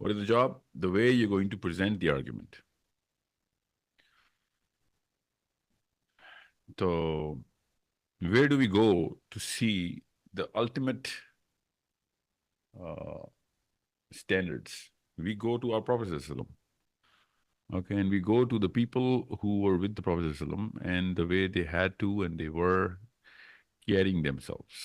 what is the job? The way you're going to present the argument. So where do we go to see the ultimate uh, standards? We go to our Prophet ﷺ. Okay, and we go to the people who were with the Prophet ﷺ and the way they had to and they were carrying themselves.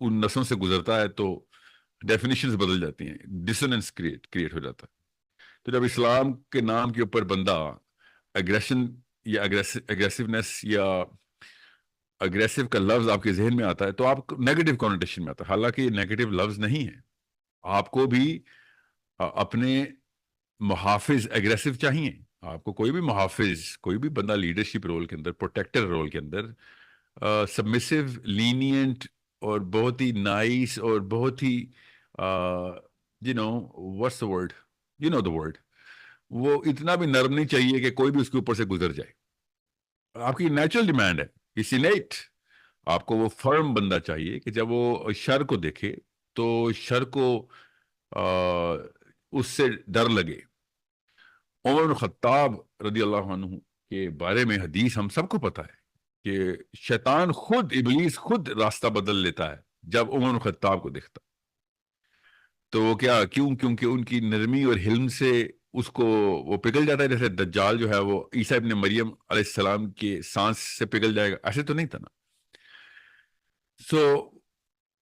ان نسلوں سے گزرتا ہے تو definitions بدل جاتی ہیں, ڈسوننس کریٹ ہو جاتا ہے. تو جب اسلام کے نام کے اوپر بندہ اگریشن یا اگریسونیس یا اگریسو کا لفظ آپ کے ذہن میں آتا ہے تو آپ نیگیٹو کونوٹیشن میں آتا ہے, حالانکہ یہ نیگیٹو لفظ نہیں ہے. آپ کو بھی اپنے محافظ اگریسو چاہیے. آپ کو کوئی بھی محافظ, کوئی بھی بندہ لیڈرشپ رول کے اندر, پروٹیکٹر رول کے اندر سبمسو, لینینٹ اور بہت ہی نائس اور بہت ہی what's the word, the word, وہ اتنا بھی نرم نہیں چاہیے کہ کوئی بھی اس کے اوپر سے گزر جائے. آپ کی نیچرل ڈیمانڈ ہے, اسی نیٹ آپ کو وہ فرم بندہ چاہیے کہ جب وہ شر کو دیکھے تو شر کو اس سے ڈر لگے. عمر بن خطاب رضی اللہ عنہ کے بارے میں حدیث ہم سب کو پتا ہے کہ شیطان خود, ابلیس خود راستہ بدل لیتا ہے جب عمر بن خطاب کو دیکھتا. تو وہ کیونکہ ان کی نرمی اور حلم سے اس کو وہ پگھل جاتا ہے, جیسے دجال جو ہے وہ عیسیٰ ابن مریم علیہ السلام کے سانس سے پگھل جائے گا, ایسے تو نہیں تھا نا. So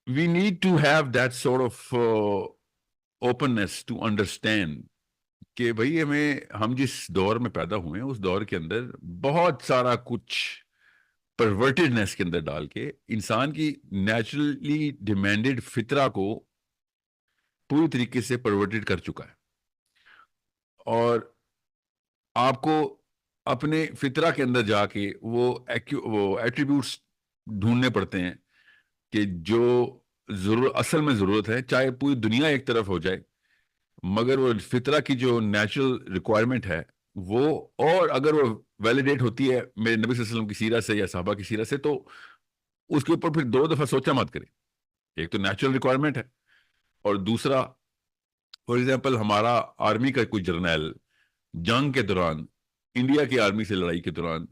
we need to have that sort of openness to understand کہ بھائی ہم جس دور میں پیدا ہوئے ہیں اس دور کے اندر بہت سارا کچھ پرورٹڈنیس کے اندر ڈال کے انسان کی نیچرلی ڈیمانڈڈ فطرہ کو پوری طریقے سے پرورٹڈ کر چکا ہے. اور آپ کو اپنے فطرہ کے اندر جا کے وہ ایٹریبیوٹس ڈھونڈنے پڑتے ہیں کہ جو اصل میں ضرورت ہے, چاہے پوری دنیا ایک طرف ہو جائے, مگر وہ فطرہ کی جو نیچرل ریکوائرمنٹ ہے وہ, اور اگر وہ ویلیڈیٹ ہوتی ہے میرے نبی صلی اللہ علیہ وسلم کی سیرت سے یا صحابہ کی سیرت سے, تو اس کے اوپر پھر 2 دفعہ سوچا مت کریں. ایک تو نیچرل ریکوائرمنٹ ہے, اور دوسرا فار ایگزامپل ہمارا آرمی کا کوئی جرنیل جنگ کے دوران انڈیا کی آرمی سے لڑائی کے دوران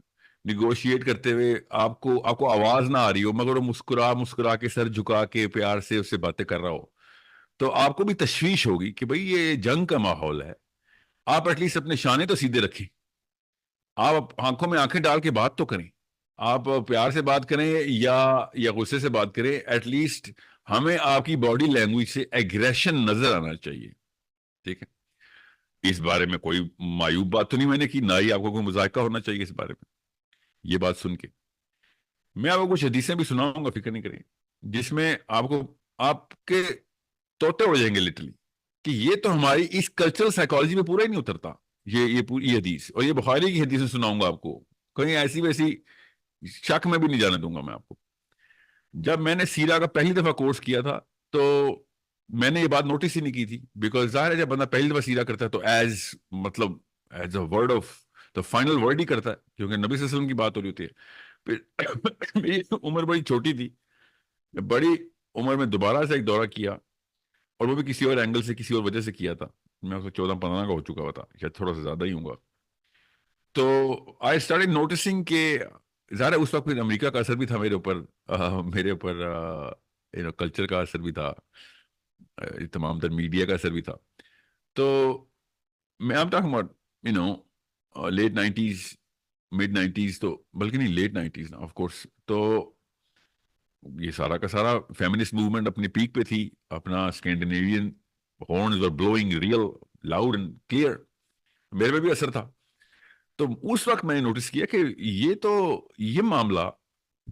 نیگوشیٹ کرتے ہوئے آپ کو آواز نہ آ رہی ہو, مگر وہ مسکرا کے سر جھکا کے پیار سے اس سے باتیں کر رہا ہو, تو آپ کو بھی تشویش ہوگی کہ بھئی یہ جنگ کا ماحول ہے, آپ ایٹ لیسٹ اپنے شانے تو سیدھے رکھیں, آپ آنکھوں میں آنکھیں ڈال کے بات تو کریں, آپ پیار سے بات کریں یا غصے سے بات کریں, ایٹ لیسٹ ہمیں آپ کی باڈی لینگویج سے ایگریشن نظر آنا چاہیے. ٹھیک ہے, اس بارے میں کوئی معیوب بات تو نہیں میں نے کی, نہ ہی آپ کو کوئی مذائقہ ہونا چاہیے اس بارے میں. یہ بات سن کے میں آپ کو کچھ حدیثیں بھی سناؤں گا, فکر نہیں کریں, جس میں آپ کے توتے اڑ جائیں گے لٹرلی کہ یہ تو ہماری اس کلچرل سائیکالوجی میں پورا ہی نہیں اترتا. یہ حدیث, اور یہ بخاری کی حدیثیں سناؤں گا آپ کو, کہیں ایسی ویسی شک میں بھی نہیں جانے دوں گا میں آپ کو. جب میں نے سیرہ کا پہلی دفعہ کورس کیا تھا تو میں نے یہ بات نوٹس ہی نہیں کی تھی, بیکاز ظاہر ہے جب بندہ پہلی دفعہ سیرہ کرتا ہے تو as a word of the final word ہی کرتا ہے, کیونکہ نبی صلی اللہ علیہ وسلم کی بات ہو رہی ہوتی ہے. پھر میری عمر بڑی چھوٹی تھی, بڑی عمر میں دوبارہ سے ایک دورہ کیا, اور وہ بھی کسی اور اینگل سے, کسی اور وجہ سے کیا تھا. میں 14-15 کا ہو چکا ہوا تھا, شاید تھوڑا سا زیادہ ہی ہوں گا. تو آئی اسٹارٹڈ نوٹسنگ کہ ظاہر اس وقت پھر امریکہ کا اثر بھی تھا میرے اوپر کلچر کا اثر بھی تھا, تمام تر میڈیا کا اثر بھی تھا. تو میں آپ talking about late 90s, mid 90s, تو بلکہ نہیں لیٹ 90s نا آف کورس. تو یہ سارا کا سارا فیمنسٹ موومنٹ اپنی پیک پہ تھی, اپنا Scandinavian horns were blowing real loud and clear, میرے پہ بھی اثر تھا. تو اس وقت میں نے نوٹس کیا کہ یہ معاملہ,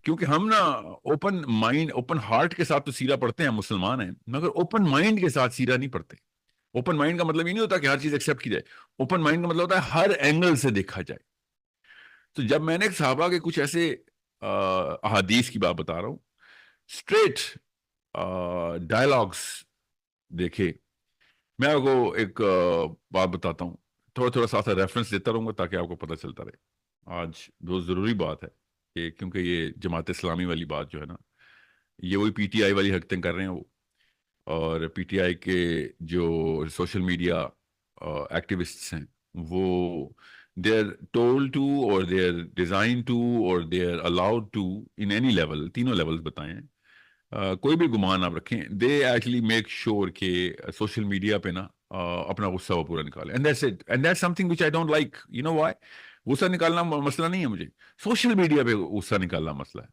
کیونکہ ہم نا اوپن مائنڈ, اوپن ہارٹ کے ساتھ تو سیرہ پڑھتے ہیں, مسلمان ہیں, مگر اوپن مائنڈ کے ساتھ سیرہ نہیں پڑھتے. اوپن مائنڈ کا مطلب یہ نہیں ہوتا کہ ہر چیز ایکسیپٹ کی جائے, اوپن مائنڈ کا مطلب ہوتا ہے ہر اینگل سے دیکھا جائے. تو جب میں نے صحابہ کے کچھ ایسے احادیث کی بات بتا رہا ہوں, اسٹریٹ ڈائلاگس دیکھے, میں آپ کو ایک بات بتاتا ہوں, تھوڑا ساتھ ریفرنس دیتا رہوں گا تاکہ آپ کو پتہ چلتا رہے. آج بہت ضروری بات ہے کہ کیونکہ یہ جماعت اسلامی والی بات جو ہے نا, یہ وہی پی ٹی آئی والی حرکتیں کر رہے ہیں وہ, اور پی ٹی آئی کے جو سوشل میڈیا ایکٹیوسٹس ہیں وہ they are told to or they are designed to or they are allowed to in any level, تینوں لیولز بتائیں, کوئی بھی گمان آپ رکھیں, they actually make sure کہ سوشل میڈیا پہ نا اپنا غصہ وہ پورا نکالے. And that's it, and that's something which I don't like. You know why? غصہ نکالنا مسئلہ نہیں ہے مجھے, سوشل میڈیا پہ غصہ نکالنا مسئلہ ہے.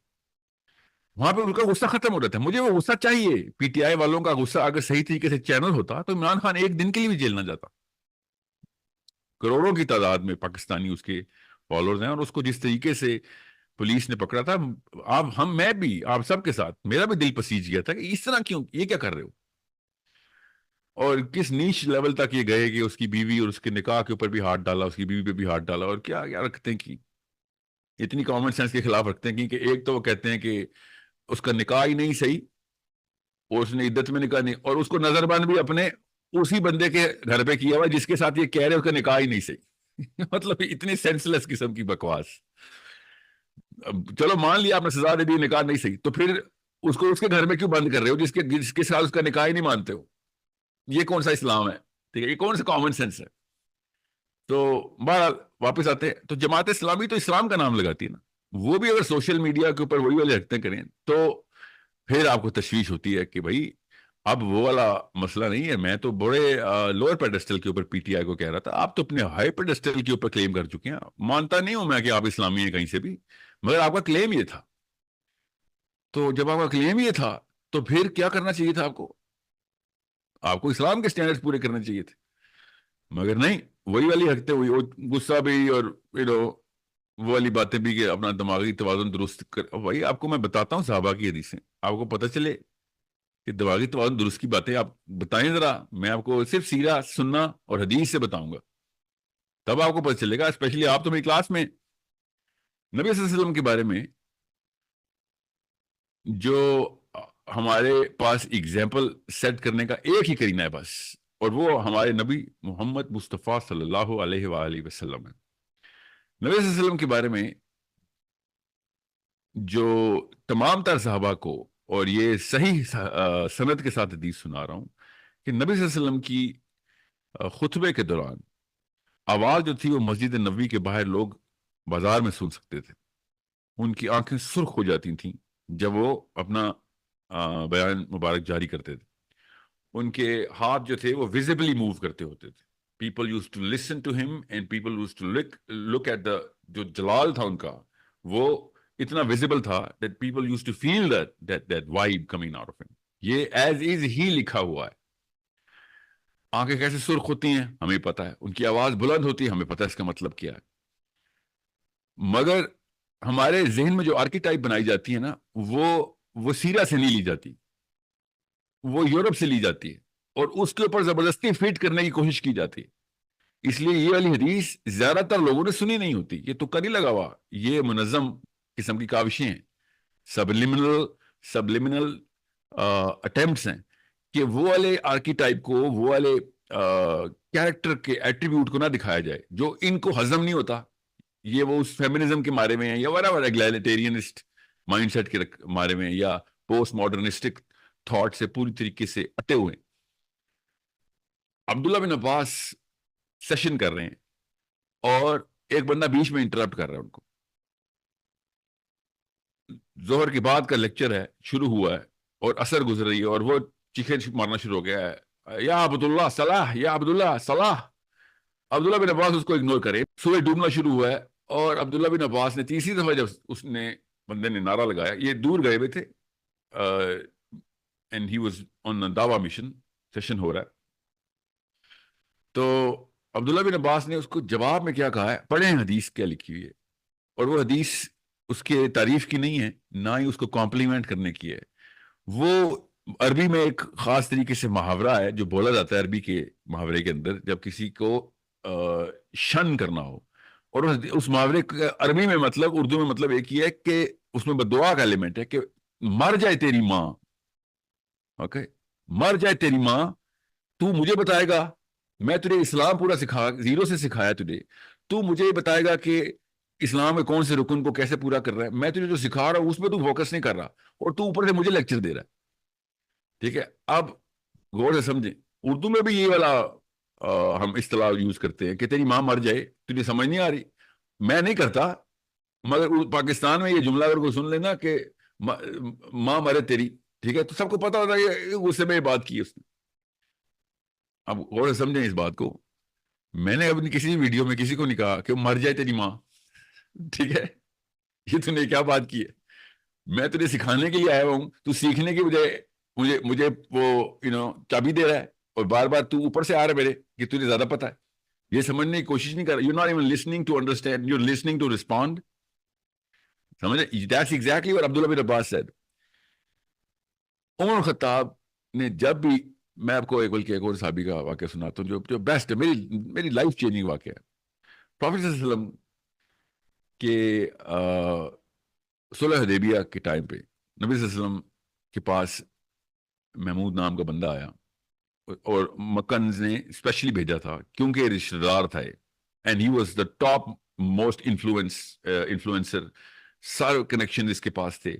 وہاں پہ ان کا غصہ ختم ہو رہا تھا. مجھے وہ غصہ چاہیے. پی ٹی آئی والوں کا غصہ اگر صحیح طریقے سے چینل ہوتا تو عمران خان ایک دن کے لیے بھی جیل نہ جاتا. کروڑوں کی تعداد میں پاکستانی اس کے فالوورز ہیں, اور اس کو جس طریقے سے پولیس نے پکڑا تھا, میں بھی آپ سب کے ساتھ میرا بھی دل پسیج گیا تھا کہ اس طرح کیوں, یہ کیا کر رہے ہو, اور کس نیچ لیول تک یہ گئے کہ اس کی بیوی اور اس کے نکاح کے اوپر بھی ہاتھ ڈالا, اس کی بیوی پہ بھی ہاتھ ڈالا, اور کیا کیا رکھتے ہیں کہ اتنی کامن سینس کے خلاف رکھتے ہیں کہ ایک تو وہ کہتے ہیں کہ اس کا نکاح ہی نہیں صحیح, اور اس نے عدت میں نکاح نہیں, اور اس کو نظر بند بھی اپنے اسی بندے کے گھر پہ کیا ہوا جس کے ساتھ یہ کہہ رہے اس کا نکاح ہی نہیں صحیح. مطلب اتنی سینس لیس قسم کی بکواس. چلو مان لیا آپ نے سزا دے دی, نکاح نہیں صحیح, تو پھر اس کو اس کے گھر میں کیوں بند کر رہے ہو جس کے ساتھ اس کا نکاح ہی نہیں مانتے ہو؟ یہ کون سا اسلام ہے؟ ٹھیک ہے, یہ کون سا کامن سینس ہے؟ تو بہرحال واپس آتے ہیں, تو جماعت اسلامی تو اسلام کا نام لگاتی ہے نا, وہ بھی اگر سوشل میڈیا کے اوپر وہی والے حرکتیں کریں تو پھر آپ کو تشویش ہوتی ہے کہ بھائی اب وہ والا مسئلہ نہیں ہے. میں تو بڑے لوور پیڈسٹل کے اوپر پی ٹی آئی کو کہہ رہا تھا, آپ تو اپنے ہائی پیڈسٹل کے اوپر کلیم کر چکے ہیں. مانتا نہیں ہوں میں کہ آپ اسلامی ہیں کہیں سے بھی, مگر آپ کا کلیم یہ تھا. تو جب آپ کا کلیم یہ تھا تو پھر کیا کرنا چاہیے تھا آپ کو اسلام کے سٹینڈرڈز پورے کرنے چاہیے تھے, مگر نہیں, وہی والی حرکتیں, وہی غصہ بھی, اور وہ والی باتیں بھی کہ اپنا دماغی توازن درست کر. وہی آپ کو میں بتاتا ہوں صحابہ کی حدیثیں, آپ کو پتہ چلے کہ دماغی توازن درست کی باتیں آپ بتائیں ذرا. میں آپ کو صرف سیرہ سننا اور حدیث سے بتاؤں گا, تب آپ کو پتہ چلے گا. اسپیشلی آپ تو میری کلاس میں نبی صلی اللہ علیہ وسلم کے بارے میں جو ہمارے پاس اگزامپل سیٹ کرنے کا ایک ہی کرینہ ہے بس, اور وہ ہمارے نبی محمد مصطفیٰ صلی اللہ علیہ وآلہ وسلم ہے. نبی صلی اللہ علیہ وسلم کے بارے میں جو تمام تر صحابہ کو, اور یہ صحیح سند کے ساتھ حدیث سنا رہا ہوں, کہ نبی صلی اللہ علیہ وسلم کی خطبے کے دوران آواز جو تھی وہ مسجد نبوی کے باہر لوگ بازار میں سن سکتے تھے. ان کی آنکھیں سرخ ہو جاتی تھیں جب وہ اپنا بیان مبارک جاری کرتے تھے. ان کے ہاتھ جو تھے وہ ویزیبلی موو کرتے ہوتے تھے. People used to listen to him and people used to look at the, جو جلال تھا ان کا وہ اتنا ویزیبل تھا that people used to feel that vibe coming out of him. یہ ایز از ہی لکھا ہوا ہے. آنکھیں کیسے سرخ ہوتی ہیں ہمیں پتا ہے, ان کی آواز بلند ہوتی ہے ہمیں پتا ہے اس کا مطلب کیا ہے. مگر ہمارے ذہن میں جو آرکیٹائپ بنائی جاتی ہے نا, وہ سیرہ سے نہیں لی جاتی, وہ یورپ سے لی جاتی ہے, اور اس کے اوپر زبردستی فٹ کرنے کی کوشش کی جاتی ہے. اس لیے یہ والی حدیث زیادہ تر لوگوں نے سنی نہیں ہوتی. یہ تو نہیں لگا ہوا, یہ منظم قسم کی کاوشیں ہیں, سبلیمنل اٹیمپٹس ہیں کہ وہ والے آرکیٹائپ کو, وہ والے کیریکٹر کے ایٹریبیوٹ کو نہ دکھایا جائے جو ان کو ہضم نہیں ہوتا. یہ وہ اس فیمنزم کے مارے میں ہیں, یا ایگلیٹیرینسٹ مائنڈ سیٹ کے مارے میں, یا پوسٹ ماڈرنسٹک تھاٹ سے پوری طریقے سے اٹے ہوئے ہیں. عبداللہ بن عباس سیشن کر رہے ہیں اور ایک بندہ بیچ میں انٹرپٹ کر رہا ہے ان کو. ظہر کے بعد کا لیکچر ہے, شروع ہوا ہے اور اثر گزر رہی ہے, اور وہ چیخیں مارنا شروع ہو گیا ہے, یا عبداللہ صلاح, یا عبداللہ صلاح. عبداللہ بن عباس اس کو اگنور کرے. سورج ڈوبنا شروع ہوا ہے, اور عبداللہ بن عباس نے تیسری دفعہ جب اس نے بندے نے نعرہ لگایا, یہ دور گئے ہوئے تھے اینڈ ہی واز آن دعویٰ مشن, سیشن ہو رہا ہے, تو عبداللہ بن عباس نے اس کو جواب میں کیا کہا ہے, پڑھیں حدیث کیا لکھی ہوئی ہے. اور وہ حدیث اس کے تعریف کی نہیں ہے, نہ ہی اس کو کمپلیمنٹ کرنے کی ہے. وہ عربی میں ایک خاص طریقے سے محاورہ ہے جو بولا جاتا ہے عربی کے محاورے کے اندر, جب کسی کو شن کرنا ہو, اور اس محاورے کا عربی میں مطلب, اردو میں مطلب ایک ہی ہے کہ اس میں بدعا کا ایلیمنٹ ہے کہ مر جائے تیری ماں, اوکے, مر جائے تیری ماں, تو مجھے بتائے گا, میں تجھے اسلام پورا زیرو سے سکھایا تجھے, تو مجھے بتائے گا کہ اسلام میں کون سے رکن کو کیسے پورا کر رہا ہے. میں تجھے جو سکھا رہا ہوں اس پہ تو فوکس نہیں کر رہا, اور تو اوپر سے مجھے لیکچر دے رہا ہے. ٹھیک ہے, اب غور سے سمجھیں, اردو میں بھی یہ والا ہم اصطلاح یوز کرتے ہیں کہ تیری ماں مر جائے, تجھے سمجھ نہیں آ رہی. میں نہیں کرتا, مگر پاکستان میں یہ جملہ اگر کوئی سن لینا کہ ماں مرے تیری, ٹھیک ہے, تو سب کو پتا ہوتا ہے کہ غصے میں یہ بات کی اس نے. اب غور سے سمجھیں اس بات کو, میں نے اپنی کسی ویڈیو میں کسی کو نہیں کہا کہ مر جائے تیری ماں, ٹھیک ہے, یہ تو نے کیا بات کی ہے. میں تجھے سکھانے کے لیے آیا ہوں, تو سیکھنے کی بجائے مجھے وہ چابی دے رہا ہے, اور بار بار تو اوپر سے آ رہا ہے میرے کہ تجھے زیادہ پتا ہے. یہ سمجھنے کی کوشش نہیں کر رہا. You not even listening to understand, you listening to respond. سمجھ؟ That's exactly what Abdullah bin Abbas said. Umar Khattab نے جب بھی, میں آپ کو بلکہ ایک اور صحابی کا واقعہ سناتا ہوں جو بیسٹ ہے, میری لائف چینجنگ واقعہ ہے. پروفیٹ صلی اللہ علیہ وسلم کے صلح حدیبیہ کے ٹائم پہ نبی صلی اللہ علیہ وسلم کے پاس محمود نام کا بندہ آیا, اور مکنز نے اسپیشلی بھیجا تھا کیونکہ رشتہ دار تھا, and he was the top most influencer. سارے کنیکشن اس کے پاس تھے,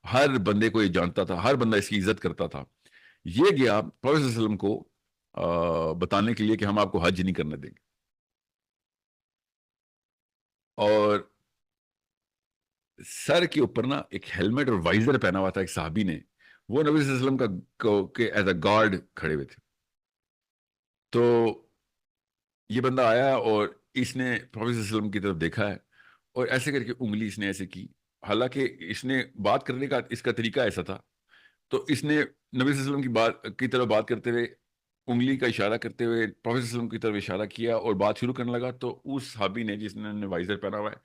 ہر بندے کو یہ جانتا تھا, ہر بندہ اس کی عزت کرتا تھا. یہ گیا پروفیٹ صلی اللہ علیہ وسلم کو بتانے کے لیے کہ ہم آپ کو حج نہیں کرنے دیں گے. اور سر کے اوپر نا ایک ہیلمٹ اور وائزر پہنا ہوا تھا ایک صحابی نے, وہ نبی صلی اللہ علیہ وسلم کا ایز اے گارڈ کھڑے ہوئے تھے. تو یہ بندہ آیا اور اس نے پروفیٹ صلی اللہ علیہ وسلم کی طرف دیکھا ہے, اور ایسے کر کے انگلی اس نے ایسے کی, حالانکہ اس نے بات کرنے کا اس کا طریقہ ایسا تھا. تو اس نے نبی صلی اللہ علیہ وسلم کی طرف بات کرتے ہوئے انگلی کا اشارہ کرتے ہوئے پروفیٹ صلی اللہ علیہ وسلم کی طرف اشارہ کیا اور بات شروع کرنے لگا. تو اس صحابی نے جس نے وائزر پہنا ہوا ہے,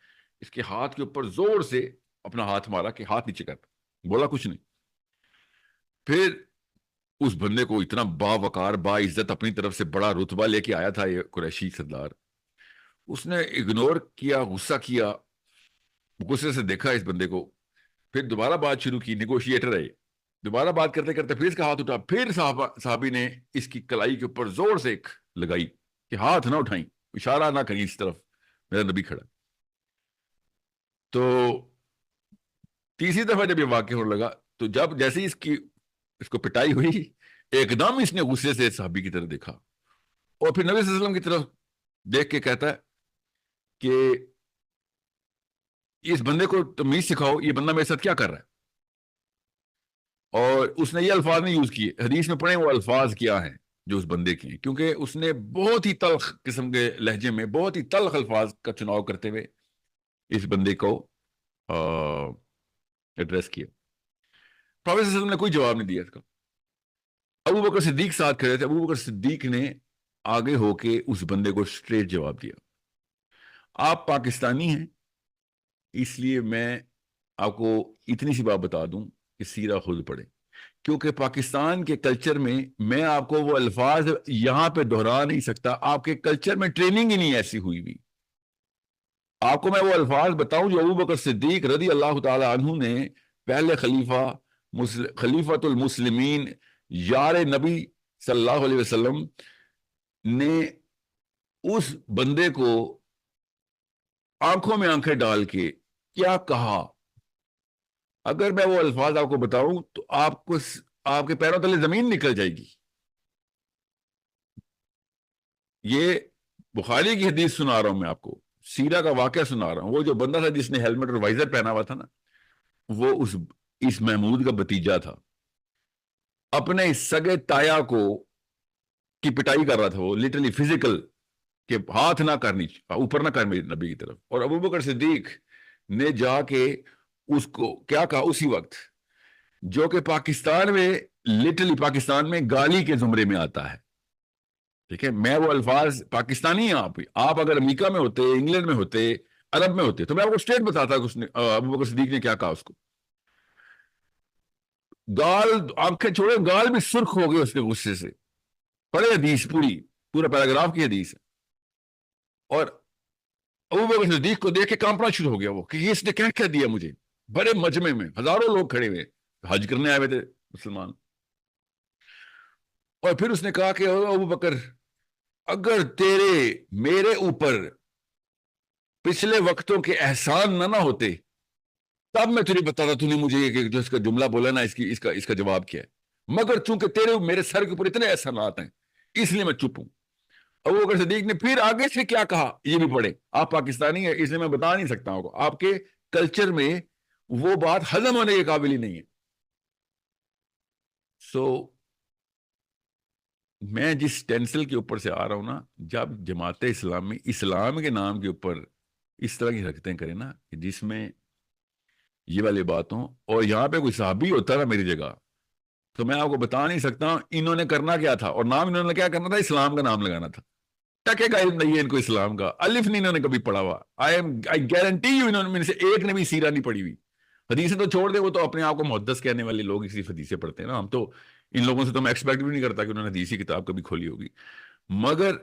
اس کے ہاتھ کے اوپر زور سے اپنا ہاتھ مارا کہ ہاتھ نیچے کر, بولا کچھ نہیں. پھر اس بندے کو اتنا باوقار با عزت اپنی طرف سے بڑا رتبہ لے کے آیا تھا یہ قریشی سردار, اس نے اگنور کیا, غصہ کیا, غصے سے دیکھا اس بندے کو. پھر دوبارہ بات شروع کی, نیگوشیٹر ہے, دوبارہ بات کرتے کرتے پھر اس کا ہاتھ اٹھا. پھر صحابی نے اس کی کلائی کے اوپر زور سے ایک لگائی کہ ہاتھ نہ اٹھائیں, اشارہ نہ کریں اس طرف, میرا نبی کھڑا. تو تیسری دفعہ جب یہ واقع ہونے لگا, تو جب جیسے ہی اس کو پٹائی ہوئی, ایک دم اس نے غصے سے صحابی کی طرف دیکھا, اور پھر نبی صلی اللہ علیہ وسلم کی طرف دیکھ کے کہتا ہے کہ اس بندے کو تمیز سکھاؤ, یہ بندہ میرے ساتھ کیا کر رہا ہے. اور اس نے یہ الفاظ نہیں یوز کیے, حدیث میں پڑھیں وہ الفاظ کیا ہیں جو اس بندے کے ہیں, کیونکہ اس نے بہت ہی تلخ قسم کے لہجے میں بہت ہی تلخ الفاظ کا چناؤ کرتے ہوئے اس بندے کو ایڈریس کیا. پروفیٹ صلی اللہ علیہ وسلم نے کوئی جواب نہیں دیا اس کا. ابو بکر صدیق ساتھ کھڑے تھے, ابو بکر صدیق نے آگے ہو کے اس بندے کو اسٹریٹ جواب دیا, آپ پاکستانی ہیں, اس لیے میں آپ کو اتنی سی بات بتا دوں کہ سیرہ خود پڑھیں, کیونکہ پاکستان کے کلچر میں آپ کو وہ الفاظ یہاں پہ دہرا نہیں سکتا, آپ کے کلچر میں ٹریننگ ہی نہیں ایسی ہوئی بھی. آپ کو میں وہ الفاظ بتاؤں جو ابو بکر صدیق رضی اللہ تعالی عنہ نے, پہلے خلیفۃ المسلمین یار نبی صلی اللہ علیہ وسلم نے اس بندے کو آنکھوں میں آنکھیں ڈال کے کیا کہا. اگر میں وہ الفاظ آپ کو بتاؤں تو آپ کے پیروں تلے زمین نکل جائے گی. یہ بخاری کی حدیث سنا رہا ہوں میں آپ کو, سیرہ کا واقعہ سنا رہا ہوں. وہ جو بندہ تھا جس نے ہیلمٹ اور وائزر پہنا ہوا تھا نا, وہ اس محمود کا بتیجا تھا, اپنے سگے تایا کی پٹائی کر رہا تھا وہ, لٹرلی فزیکل, کہ ہاتھ نہ کرنی, اوپر نہ کر میرے نبی کی طرف. اور ابو بکر صدیق نے جا کے اس کو کیا کہا اسی وقت, جو کہ پاکستان میں لٹرلی پاکستان میں گالی کے زمرے میں آتا ہے. ٹھیک ہے, میں وہ الفاظ پاکستانی ہیں, آپ اگر امریکہ میں ہوتے, انگلینڈ میں ہوتے, عرب میں ہوتے, تو میں آپ کو اسٹریٹ بتاتا ابو بکر صدیق نے کیا کہا اس کو. گال, آنکھیں چھوڑے, گال بھی سرخ ہو گئے اس کے غصے سے. پڑھے حدیث, پورا پیراگراف کی حدیث ہے. اور ابو بکر صدیق کو دیکھ کے کانپنا شروع ہو گیا وہ, کہ اس نے کیا دیا مجھے. بڑے مجمع میں ہزاروں لوگ کھڑے ہوئے, حج کرنے آئے ہوئے تھے مسلمان. اور پھر اس نے کہا کہ ابو بکر, اگر میرے اوپر پچھلے وقتوں کے احسان نہ ہوتے, تب میں تجھے بتاتا, تو نے مجھے جو اس کا جملہ بولا نا, اس کا جواب کیا ہے. مگر چونکہ میرے سر کے اوپر اتنے احسانات ہیں, اس لیے میں چپ ہوں. ابو بکر صدیق نے پھر آگے سے کیا کہا یہ بھی پڑھے. آپ پاکستانی ہیں اس لیے میں بتا نہیں سکتا ہوں, آپ کے کلچر میں وہ بات ہضم ہونے کے قابل ہی نہیں ہے. سو میں جس ٹینسل کے اوپر سے آ رہا ہوں نا, جب جماعت اسلام کے نام کے اوپر اس طرح کی حرکتیں کریں نا, جس میں یہ والی باتوں. اور یہاں پہ کوئی صحابی ہوتا نا میری جگہ تو میں آپ کو بتا نہیں سکتا انہوں نے کرنا کیا تھا. اور نام انہوں نے کیا کرنا تھا؟ اسلام کا نام لگانا تھا. ٹکے کا علم نہیں ہے ان کو اسلام کا, الف نہیں انہوں نے کبھی پڑھا ہوا. آئی گارنٹی یو انہوں نے سے ایک نے بھی سیرہ نہیں پڑھی ہوئی. حدیثیں تو چھوڑ دے, وہ تو اپنے آپ کو محدث کہنے والے لوگ صرف حدیثیں پڑھتے ہیں نا. ہم تو ان لوگوں سے تو میں ایکسپیکٹ بھی نہیں کرتا کہ انہوں نے حدیثی کتاب کبھی کھولی ہوگی. مگر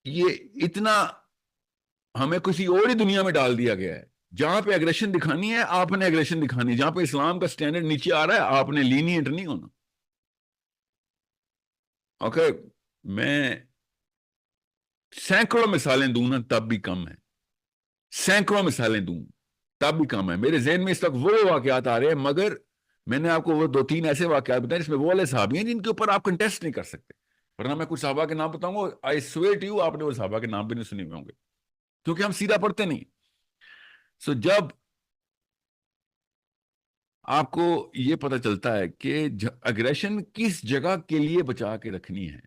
یہ اتنا ہمیں کسی اور ہی دنیا میں ڈال دیا گیا ہے. جہاں پہ اگریشن دکھانی ہے آپ نے اگریشن دکھانی ہے, جہاں پہ اسلام کا سٹینڈرڈ نیچے آ رہا ہے آپ نے لینیئنٹ نہیں ہونا. اوکے, میں سینکڑوں مثالیں دوں نا تب بھی کم ہے, سینکڑوں مثالیں دوں تب بھی کم ہے. میرے ذہن میں اس وقت وہ واقعات آ رہے ہیں, مگر میں نے آپ کو وہ 2-3 ایسے واقعات بتائے جس میں وہ والے صحابی ہیں جن کے اوپر آپ کنٹیسٹ نہیں کر سکتے. ورنہ میں کچھ صحابہ کے نام بتاؤں گا, آئی سویئر ٹو یو آپ نے وہ صحابہ کے نام بھی نہیں سنے ہوئے ہوں گے, کیونکہ ہم سیدھا پڑھتے نہیں. سو جب آپ کو یہ پتہ چلتا ہے کہ اگریشن کس جگہ کے لیے بچا کے رکھنی ہے.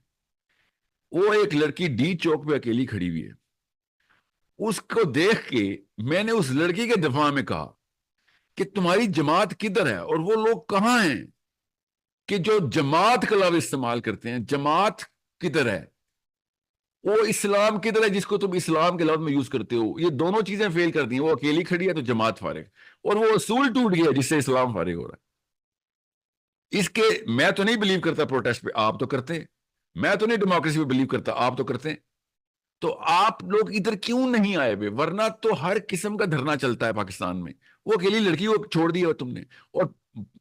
وہ ایک لڑکی ڈی چوک پہ اکیلی کھڑی ہوئی ہے, اس کو دیکھ کے میں نے اس لڑکی کے دفاع میں کہا کہ تمہاری جماعت کدھر ہے اور وہ لوگ کہاں ہیں کہ جو جماعت کا لفظ استعمال کرتے ہیں. جماعت کدھر ہے, وہ اسلام کدھر ہے جس کو تم اسلام کے لفظ میں یوز کرتے ہو. یہ دونوں چیزیں فیل کر دی ہیں. وہ اکیلی کھڑی ہے تو جماعت فارغ, اور وہ اصول ٹوٹ گیا جس سے اسلام فارغ ہو رہا ہے. اس کے میں تو نہیں بلیو کرتا پروٹیسٹ پہ, آپ تو کرتے ہیں. میں تو نہیں ڈیموکریسی پہ بلیو کرتا, آپ تو کرتے ہیں. تو آپ لوگ ادھر کیوں نہیں آئے ہوئے؟ ورنہ تو ہر قسم کا دھرنا چلتا ہے پاکستان میں. وہ اکیلی لڑکی کو چھوڑ دیا تم نے, اور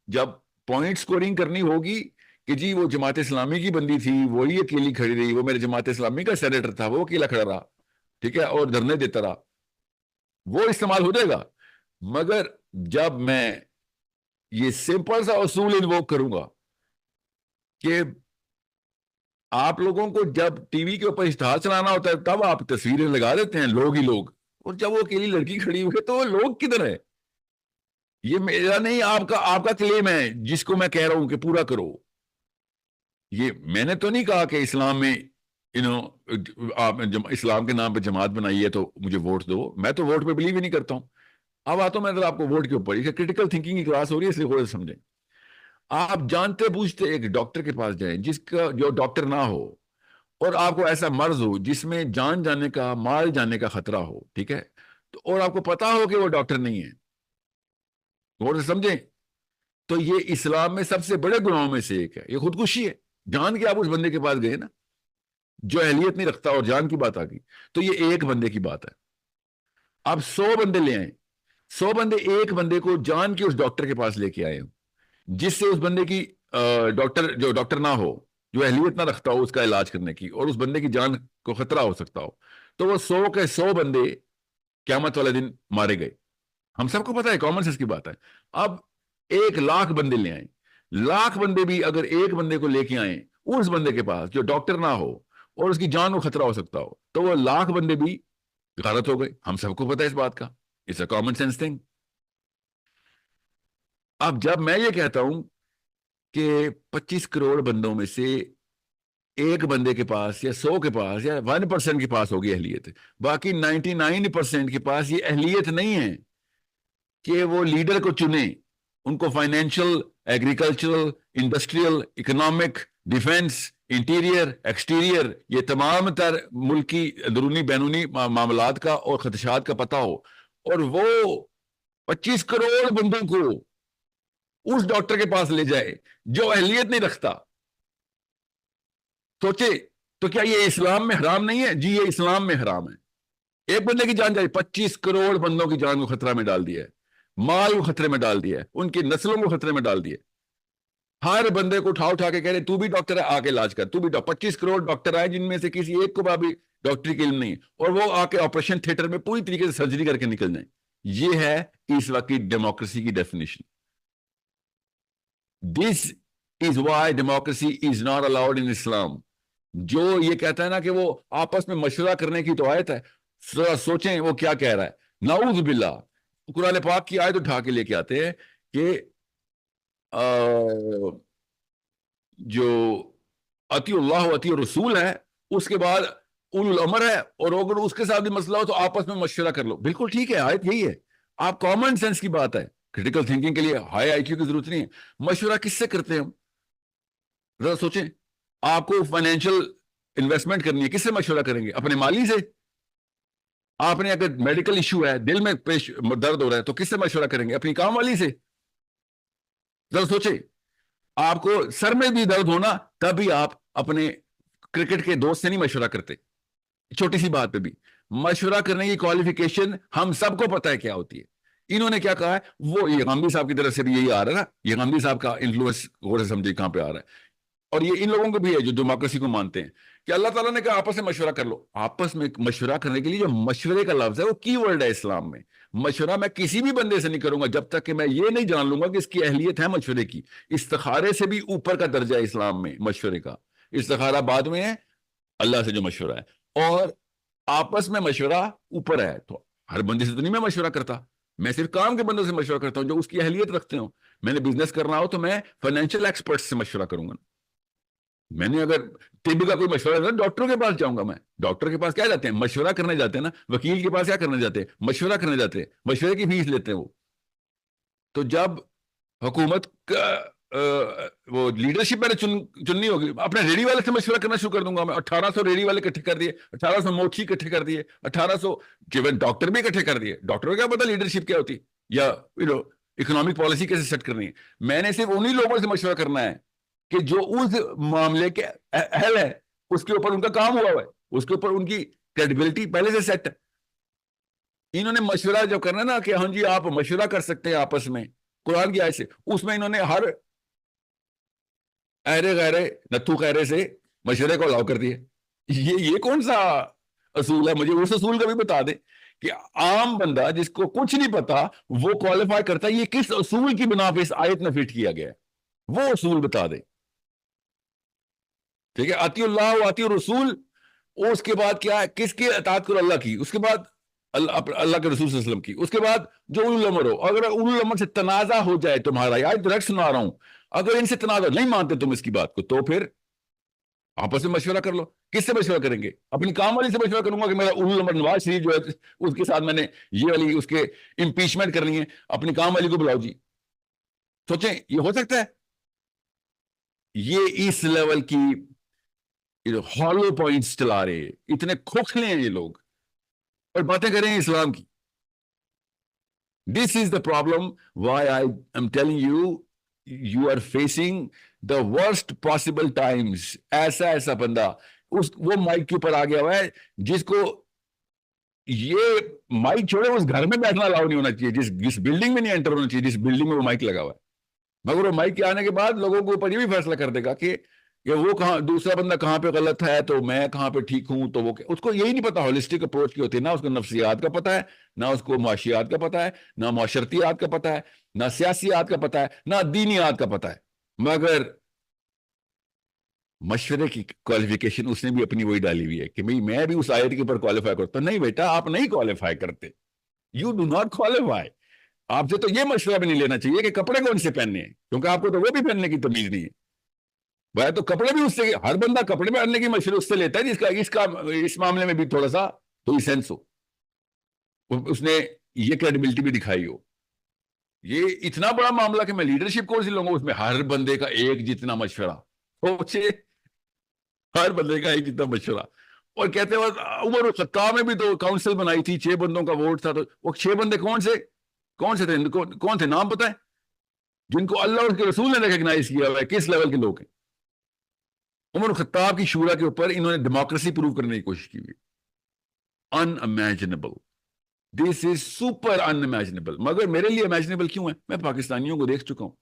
جب پوائنٹ سکورنگ کرنی ہوگی کہ جی وہ جماعت اسلامی کی بندی تھی وہی اکیلی کھڑی رہی, وہ میرے جماعت اسلامی کا سینیٹر تھا وہ اکیلا کھڑا رہا, ٹھیک ہے, اور دھرنے دیتا رہا, وہ استعمال ہو جائے گا. مگر جب میں یہ سمپل سا اصول انووک کروں گا کہ آپ لوگوں کو جب ٹی وی کے اوپر اشتہار چلانا ہوتا ہے تب آپ تصویریں لگا دیتے ہیں لوگ ہی لوگ, اور جب وہ اکیلی لڑکی کھڑی ہوئی ہے تو وہ لوگ کدھر ہے؟ یہ میرا نہیں, آپ کا کلیم ہے جس کو میں کہہ رہا ہوں کہ پورا کرو. یہ میں نے تو نہیں کہا کہ اسلام میں آپ اسلام کے نام پہ جماعت بنائی ہے تو مجھے ووٹ دو. میں تو ووٹ پہ بلیو ہی نہیں کرتا ہوں. اب آتا ہوں میں آپ کو ووٹ کے اوپر. یہ کرٹیکل تھنکنگ کی کلاس ہو رہی ہے, اس لیے تھوڑا سمجھیں. آپ جانتے پوچھتے ایک ڈاکٹر کے پاس جائیں جس کا جو ڈاکٹر نہ ہو, اور آپ کو ایسا مرض ہو جس میں جان جانے کا مال جانے کا خطرہ ہو, ٹھیک ہے, تو اور آپ کو پتا ہو کہ وہ ڈاکٹر نہیں ہے, غور سے سمجھیں, تو یہ اسلام میں سب سے بڑے گناہوں میں سے ایک ہے. یہ خودکشی ہے. جان کے آپ اس بندے کے پاس گئے نا جو اہلیت نہیں رکھتا, اور جان کی بات آ گئی تو یہ ایک بندے کی بات ہے. آپ 100 بندے لے آئیں, 100 بندے ایک بندے کو جان کے اس ڈاکٹر کے پاس لے کے آئے جس سے اس بندے کی جو ڈاکٹر نہ ہو, جو اہلیت نہ رکھتا ہو اس کا علاج کرنے کی, اور اس بندے کی جان کو خطرہ ہو سکتا ہو, تو وہ 100 کے 100 بندے قیامت والے دن مارے گئے. ہم سب کو پتا ہے, کامن سینس کی بات ہے. اب 1,00,000 بندے لے آئیں, 1,00,000 بندے بھی اگر ایک بندے کو لے کے آئیں اس بندے کے پاس جو ڈاکٹر نہ ہو اور اس کی جان کو خطرہ ہو سکتا ہو, تو وہ 1,00,000 بندے بھی غلط ہو گئے. ہم سب کو پتا ہے اس بات کا. It's a common sense thing. اب جب میں یہ کہتا ہوں کہ 25 کروڑ بندوں میں سے ایک بندے کے پاس یا 100 کے پاس یا 1% کے پاس ہوگی اہلیت, باقی 99% کے پاس یہ اہلیت نہیں ہے کہ وہ لیڈر کو چنے, ان کو financial, agricultural, industrial, economic, defence, interior, exterior, یہ تمام تر ملکی درونی بیرونی معاملات کا اور خدشات کا پتہ ہو, اور وہ 25 کروڑ بندوں کو اس ڈاکٹر کے پاس لے جائے جو اہلیت نہیں رکھتا. سوچے تو کیا یہ اسلام میں حرام نہیں ہے؟ جی یہ اسلام میں حرام ہے. ایک بندے کی جان جائے, 25 کروڑ بندوں کی جان کو خطرہ میں ڈال دیا ہے, مال کو خطرے میں ڈال دیا ہے, ان کی نسلوں کو خطرے میں ڈال دیا. ہر بندے کو اٹھا کے کہہ رہے تو بھی ڈاکٹر ہے, آ کے علاج کر, تو بھی 25 کروڑ ڈاکٹر آئے جن میں سے کسی ایک کو بھی ڈاکٹری کے علم نہیں, اور وہ آ کے آپریشن تھیٹر میں پوری طریقے سے سرجری کر کے نکل جائیں. یہ ہے اس وقت کی ڈیموکریسی کی definition. This is why democracy is not allowed in Islam. جو یہ کہتا ہے نا کہ وہ آپس میں مشورہ کرنے کی تو آیت ہے, سوچیں وہ کیا کہہ رہا ہے. نعوذ باللہ, قرآن پاک کی آیت اٹھا کے لے کے آتے ہیں کہ جو اطیع اللہ و اطیع رسول ہے, اس کے بعد اولو الامر ہے, اور اگر اس کے ساتھ بھی مسئلہ ہو تو آپس میں مشورہ کر لو. بالکل ٹھیک ہے, آیت یہی ہے. آپ کامن سینس کی بات ہے, کریٹیکل تھنکنگ کے لیے ہائی آئی کیو کی ضرورت نہیں ہے. مشورہ کس سے کرتے ہیں ہم؟ ذرا سوچیں, آپ کو فائنینشیل انویسٹمنٹ کرنی ہے, کس سے مشورہ کریں گے؟ اپنے مالی سے. آپ نے اگر میڈیکل ایشو ہے, دل میں درد ہو رہا ہے, تو کس سے مشورہ کریں گے؟ اپنی کام والی سے. ذرا سوچیں, آپ کو سر میں بھی درد ہونا تب بھی آپ اپنے کرکٹ کے دوست سے نہیں مشورہ کرتے, چھوٹی سی بات پہ بھی. مشورہ کرنے کی کوالیفیکیشن ہم سب کو پتا ہے کیا ہوتی ہے. انہوں نے کیا کہا ہے, وہ یہ غامدی صاحب کی طرف سے بھی یہی آ رہا ہے نا, یہ غامدی صاحب کا انفلوئنس غور سے سمجھے کہاں پہ آ رہا ہے, اور یہ ان لوگوں کو بھی ہے جو ڈیموکریسی کو مانتے ہیں کہ اللہ تعالیٰ نے کہا آپس میں مشورہ کر لو. آپس میں مشورہ کرنے کے لیے جو مشورے کا لفظ ہے وہ کی ورڈ ہے اسلام میں. مشورہ میں کسی بھی بندے سے نہیں کروں گا جب تک کہ میں یہ نہیں جان لوں گا کہ اس کی اہلیت ہے مشورے کی. استخارے سے بھی اوپر کا درجہ ہے اسلام میں مشورے کا. استخارہ بعد میں ہے, اللہ سے جو مشورہ ہے, اور آپس میں مشورہ اوپر ہے. تو ہر بندے سے تو نہیں میں مشورہ کرتا, میں صرف کام کے بندوں سے مشورہ کرتا ہوں جو اس کی اہلیت رکھتے ہوں. میں نے بزنس کرنا ہو تو میں فائنینشیل ایکسپرٹ سے مشورہ کروں گا. میں نے اگر طب کا کوئی مشورہ ہے ڈاکٹر کے پاس جاؤں گا. میں ڈاکٹر کے پاس کیا جاتے ہیں؟ مشورہ کرنے جاتے ہیں نا. وکیل کے پاس کیا کرنے جاتے ہیں؟ مشورہ کرنے جاتے ہیں, مشورے کی فیس لیتے ہیں وہ. تو جب حکومت وہ لیڈرشپ میں نے چننی ہوگی, اپنے ریڈی والے سے مشورہ کرنا شروع کر دوں گا. میں 1800 ریڈی والے اکٹھے کر دیے, 1800 موچی اکٹھے کر دیے, 1800 ڈاکٹر بھی اکٹھے کر دیے. ڈاکٹر کو کیا پتا لیڈرشپ کیا ہوتی یا اکنامک پالیسی کیسے سیٹ کرنی ہے. میں نے صرف انہی لوگوں سے مشورہ کرنا ہے کہ جو اس معاملے کے اہل ہے, اس کے اوپر ان کا کام ہوا ہے, اس کے اوپر ان کی کریڈیبلٹی پہلے سے سیٹ ہے. انہوں نے مشورہ جو کرنا نا کہ ہاں جی آپ مشورہ کر سکتے ہیں آپس میں, قرآن کی آیت سے, اس میں انہوں نے ہر ایرے غیرے نتھو خیرے سے مشورے کو الاؤ کر دیا. یہ کون سا اصول ہے؟ مجھے اس اصول کا بھی بتا دیں کہ عام بندہ جس کو کچھ نہیں پتا وہ کوالیفائی کرتا ہے, یہ کس اصول کی بنا پہ اس آیت میں فٹ کیا گیا ہے, وہ اصول بتا دیں. ٹھیک ہے, آتی اللہ آتی الرسول, اس کے بعد کیا ہے, کس کی اطاعت کرو؟ اللہ کی. اس کے بعد اللہ کے رسول صلی اللہ علیہ وسلم کی. اس کے بعد جو اولو الامر ہو. اگر اولو الامر سے تنازع ہو جائے تمہارا, یا ڈائریکٹ سنا رہا ہوں, اگر ان سے تنازع نہیں مانتے تم اس کی بات کو, تو پھر آپس میں مشورہ کر لو. کس سے مشورہ کریں گے؟ اپنی کام والی سے مشورہ کروں گا کہ میرا اولو الامر نواز شریف جو ہے اس کے ساتھ میں نے یہ والی اس کے امپیچمنٹ کرنی ہے, اپنی کام والی کو بلاؤ جی. سوچیں یہ ہو سکتا ہے؟ یہ اس لیول کی ہالو پوائنٹس چلا رہے ہیں, اتنے کھوکھلے ہیں یہ لوگ, اور باتیں کر رہے ہیں اسلام کی. This is the problem why I am telling you, you are facing the worst possible times. ایسا بندہ وہ مائک کے اوپر آ گیا ہوا ہے جس کو یہ مائک چھوڑے اس گھر میں بیٹھنا الاؤ نہیں ہونا چاہیے, جس بلڈنگ میں نہیں انٹر ہونا چاہیے, جس بلڈنگ میں وہ مائک لگا ہوا ہے. مگر وہ مائک کے آنے کے بعد لوگوں کے اوپر یہ بھی فیصلہ کر دے گا کہ وہ کہاں, دوسرا بندہ کہاں پہ غلط ہے تو میں کہاں پہ ٹھیک ہوں. تو وہ اس کو یہی نہیں پتا ہولسٹک اپروچ کی ہوتی ہے, نہ اس کو نفسیات کا پتا ہے, نہ اس کو معاشیات کا پتا ہے, نہ معاشرتیات کا پتا ہے, نہ سیاسیات کا پتا ہے, نہ دینیات کا پتا ہے. مگر مشورے کی کوالیفیکیشن اس نے بھی اپنی وہی ڈالی ہوئی ہے کہ میں بھی اس آیت کے اوپر کوالیفائی کرتا ہوں. نہیں بیٹا, آپ نہیں کوالیفائی کرتے, یو ڈو ناٹ کوالیفائی. آپ سے تو یہ مشورہ بھی نہیں لینا چاہیے کہ کپڑے کون سے پہننے ہیں, کیونکہ آپ کو تو وہ بھی پہننے کی تمیز نہیں ہے. بھائی تو کپڑے بھی اس سے, ہر بندہ کپڑے پہننے کی مشورہ اس سے لیتا ہے اس معاملے میں بھی تھوڑا سا تو سینس ہو, اس نے یہ کریڈیبلٹی بھی دکھائی ہو. یہ اتنا بڑا معاملہ کہ میں لیڈرشپ کورس لوں گا, اس میں ہر بندے کا ایک جتنا مشورہ, ہر بندے کا ایک جتنا مشورہ. اور کہتے ہیں عمر الخطاب میں بھی تو کاؤنسل بنائی تھی, 6 بندوں کا ووٹ تھا, تو وہ 6 بندے کون سے تھے, کون تھے, نام پتہ ہے جن کو اللہ اور اس کے رسول نے ریکگنائز کیا ہوا ہے, کس لیول کے لوگ ہیں. عمر الخطاب کی شورا کے اوپر انہوں نے ڈیموکریسی پروو کرنے کی کوشش کی ہوئی. unimaginable. This is super unimaginable. مگر میرے لیے امیجنیبل کیوں ہے؟ میں پاکستانیوں کو دیکھ چکا ہوں,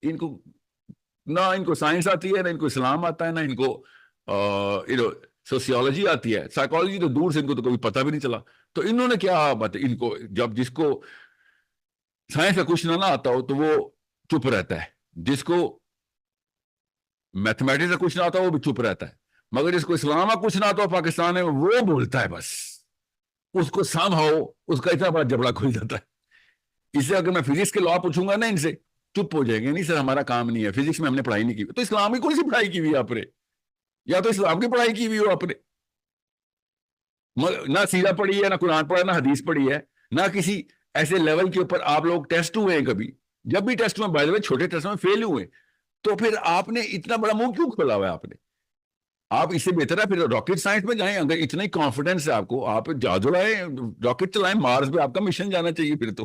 ان کو سائنس آتی ہے, نہ ان کو اسلام آتا ہے, نہ ان کو سوسیولوجی آتی ہے. سائیکالوجی تو دور سے ان کو تو کبھی پتہ بھی نہیں چلا. تو انہوں نے کیا بات, ان کو جب جس کو سائنس کا کچھ نہ آتا ہو تو وہ چپ رہتا ہے, جس کو میتھمیٹکس کا کچھ نہ آتا ہو وہ بھی چپ رہتا ہے. مگر جس کو اسلام کا کچھ نہ آتا ہو پاکستان میں, وہ بولتا ہے. بس اس کو سامھاؤ اس کا اتنا بڑا جبڑا کھل جاتا ہے. اس سے اگر میں فزکس کے لا پوچھوں گا نا ان سے, چپ ہو جائیں گے, نہیں سر ہمارا کام نہیں ہے, فزکس میں ہم نے پڑھائی نہیں کی. تو اسلام کی کون سی پڑھائی کی ہوئی ہے آپ نے؟ یا تو اسلام کی پڑھائی کی ہوئی ہو آپ نے, نہ سیرہ پڑھی ہے, نہ قرآن پڑھا, نہ حدیث پڑھی ہے, نہ کسی ایسے لیول کے اوپر آپ لوگ ٹیسٹ ہوئے ہیں کبھی؟ جب بھی ٹیسٹ میں بائی دا وے چھوٹے ٹیسٹ میں فیل ہوئے تو پھر آپ نے اتنا بڑا منہ کیوں کھولا ہوا ہے آپ نے؟ آپ اس سے بہتر ہے پھر راکٹ سائنس میں جائیں. اگر اتنا ہی کانفیڈنس ہے آپ کو, آپ جہاز اڑائیں, راکٹ چلائیں, مارس پہ آپ کا مشن جانا چاہیے. پھر تو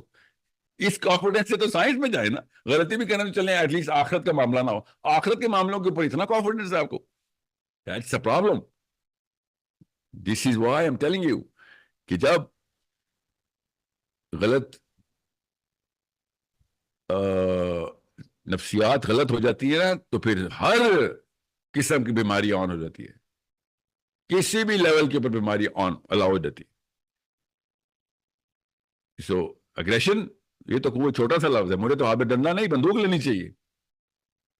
اس کانفیڈنس سے تو سائنس میں جائیں نا. غلطی بھی کرنا تو چلیں, ایٹ لیسٹ آخرت کا معاملہ نہ ہو. آخرت کے معاملوں کے اوپر اتنا کانفیڈنس ہے آپ کو, that's a problem. This is why I am telling you کہ جب غلط نفسیات غلط ہو جاتی ہے نا تو پھر ہر قسم کی بیماری آن ہو جاتی ہے. کسی بھی لیول کے اوپر بیماری آن الاؤ ہو جاتی ہے. سو اگریشن یہ تو کوئی چھوٹا سا لفظ ہے. مجھے تو ہاتھ میں ڈنڈا نہیں, بندوق لینی چاہیے.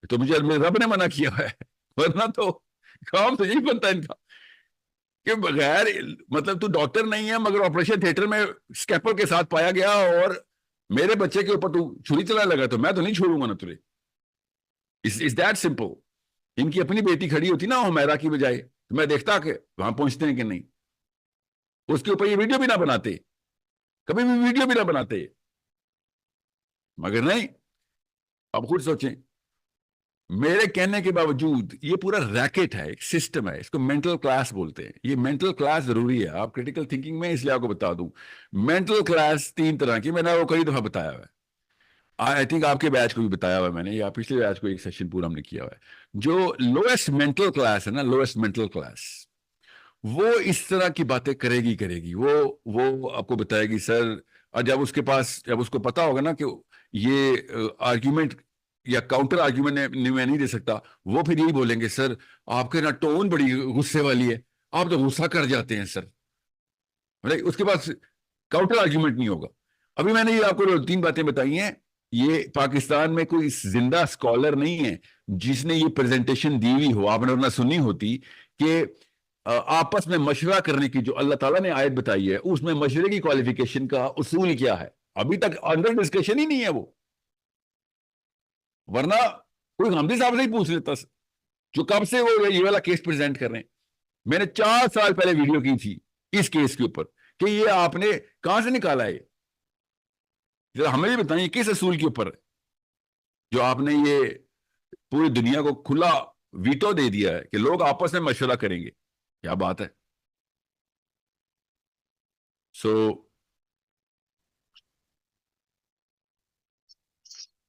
تو مجھے رب نے منع کیا ہے, ورنہ تو کام تو یہی بنتا ہے ان کا کہ بغیر مطلب تو ڈاکٹر نہیں ہے مگر آپریشن تھیٹر میں اسکیپر کے ساتھ پایا گیا اور میرے بچے کے اوپر تو چھری چلانے لگا تو میں تو نہیں چھوڑوں گا نا تجھے. Is that simple. ان کی اپنی بیٹی کھڑی ہوتی نا حمیرہ کی بجائے تو میں دیکھتا کہ وہاں پہنچتے ہیں کہ نہیں. اس کے اوپر یہ ویڈیو بھی نہ بناتے, کبھی بھی ویڈیو بھی نہ بناتے, مگر نہیں. اب خود سوچیں, میرے کہنے کے باوجود یہ پورا ریکٹ ہے, ایک سسٹم ہے, اس کو مینٹل کلاس بولتے ہیں. یہ مینٹل کلاس ضروری ہے. آپ کریٹیکل تھنکنگ میں اس لیے آپ کو بتا دوں, مینٹل کلاس 3 طرح کی, میں نے وہ کئی دفعہ بتایا ہوا ہے. آئی تھنک آپ کے بیچ کو بھی بتایا ہوا ہے میں نے, یا پچھلے بیچ کو ایک سیشن پورا ہم نے کیا ہوا ہے. جو لوئسٹ مینٹل کلاس ہے نا, لوئسٹ مینٹل کلاس, وہ اس طرح کی باتیں کرے گی. وہ آپ کو بتائے گی سر, اور جب اس کو پتا ہوگا نا کہ یہ آرگیومنٹ یا کاؤنٹر آرگیومنٹ میں نہیں دے سکتا, وہ پھر یہی بولیں گے سر آپ کے نا ٹون بڑی غصے والی ہے, آپ تو غصہ کر جاتے ہیں سر. اس کے بعد کاؤنٹر آرگیومنٹ نہیں ہوگا. ابھی میں نے یہ آپ کو 3 باتیں بتائی ہیں. یہ پاکستان میں کوئی زندہ اسکالر نہیں ہے جس نے یہ پریزنٹیشن دی ہوئی ہو, آپ نے ورنہ سنی ہوتی کہ آپس میں مشورہ کرنے کی جو اللہ تعالیٰ نے آیت بتائی ہے اس میں مشورے کی کوالیفیکیشن کا اصول کیا ہے. ابھی تک انڈر ڈسکشن ہی نہیں ہے وہ, ورنہ کوئی غامدی صاحب سے ہی پوچھ لیتا جو کب سے وہ یہ والا کیس پریزنٹ کر رہے ہیں. میں نے 4 سال پہلے ویڈیو کی تھی اس کیس کے اوپر کہ یہ آپ نے کہاں سے نکالا ہے. ذرا ہمیں بھی بتائیں کس اصول کے اوپر جو آپ نے یہ پوری دنیا کو کھلا ویٹو دے دیا ہے کہ لوگ آپس میں مشورہ کریں گے. کیا بات ہے. سو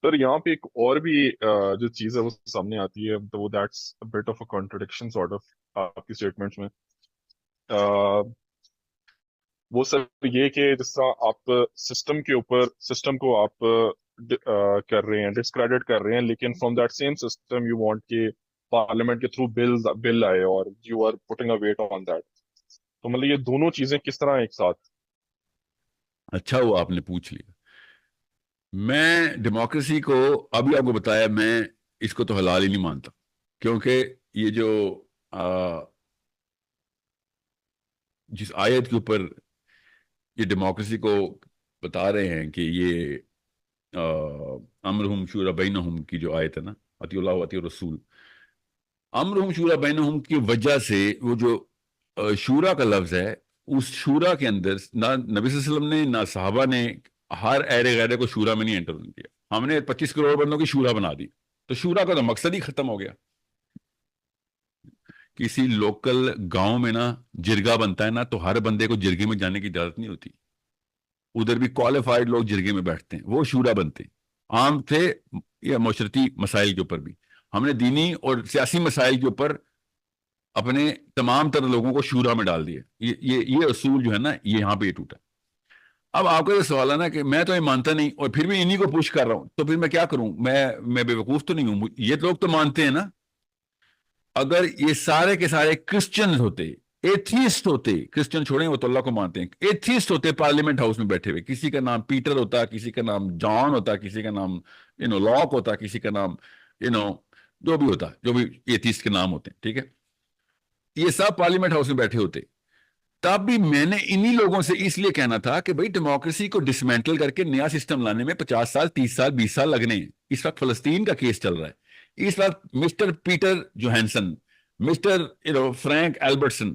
سر یہاں پہ ایک اور بھی جو چیز ہے وہ سامنے آتی ہے, تو وہ that's but of a contradiction sort of آپ کی اسٹیٹمنٹس میں. وہ سر یہ کہ جس طرح آپ سسٹم کو آپ کر رہے ہیں, ڈسکریڈٹ کر رہے ہیں, لیکن from that same system you want کہ پارلیمنٹ کے تھرو بل آئے اور you are putting a weight on that. تو مطلب یہ دونوں چیزیں کس طرح ایک ساتھ. اچھا ہوا آپ نے پوچھ لیا. میں ڈیموکریسی کو ابھی آپ کو بتایا, میں اس کو تو حلال ہی نہیں مانتا, کیونکہ یہ جو جس آیت کے اوپر یہ ڈیموکریسی کو بتا رہے ہیں کہ یہ امرہم شورا بینہم کی جو آیت ہے نا, اطیع اللہ و اطیع الرسول, امرہم شورا بینہم کی وجہ سے وہ جو شورا کا لفظ ہے, اس شورا کے اندر نہ نبی صلی اللہ علیہ وسلم نے نہ صحابہ نے ہر ایرے غیرے کو شورا میں نہیں انٹر کیا. ہم نے 25 کروڑ بندوں کی شورا بنا دی, تو شورا کا تو مقصد ہی ختم ہو گیا. کسی لوکل گاؤں میں نا جرگا بنتا ہے نا, تو ہر بندے کو جرگے میں جانے کی اجازت نہیں ہوتی. ادھر بھی کوالیفائڈ لوگ جرگے میں بیٹھتے ہیں, وہ شورا بنتے ہیں. عام تھے یا معاشرتی مسائل کے اوپر بھی, ہم نے دینی اور سیاسی مسائل کے اوپر اپنے تمام تر لوگوں کو شورا میں ڈال دیا. یہ اصول جو ہے نا, یہ یہاں پہ یہ ٹوٹا. اب آپ کا یہ سوال ہے نا کہ میں تو یہ مانتا نہیں اور پھر بھی انہی کو پوش کر رہا ہوں, تو پھر میں کیا کروں؟ میں بے وقوف تو نہیں ہوں. یہ لوگ تو مانتے ہیں نا. اگر یہ سارے کے سارے کرسچن ہوتے, ایتھیسٹ ہوتے, کرسچن چھوڑیں وہ تو اللہ کو مانتے ہیں, ایتھیسٹ ہوتے پارلیمنٹ ہاؤس میں بیٹھے ہوئے, کسی کا نام پیٹر ہوتا, کسی کا نام جان ہوتا, کسی کا نام لاک ہوتا, کسی کا نام جو بھی ہوتا, جو بھی ایتھیسٹ کے نام ہوتے ہیں, ٹھیک ہے, یہ سب پارلیمنٹ ہاؤس میں بیٹھے ہوتے, تب بھی میں نے انہی لوگوں سے اس لیے کہنا تھا کہ بھئی ڈیموکریسی کو ڈسمینٹل کر کے نیا سسٹم لانے میں 50 سال 30 سال 20 سال لگنے ہیں. اس وقت فلسطین کا کیس چل رہا ہے, اس وقت مسٹر پیٹر جوہنسن, مسٹر فرینک ایلبرٹسن,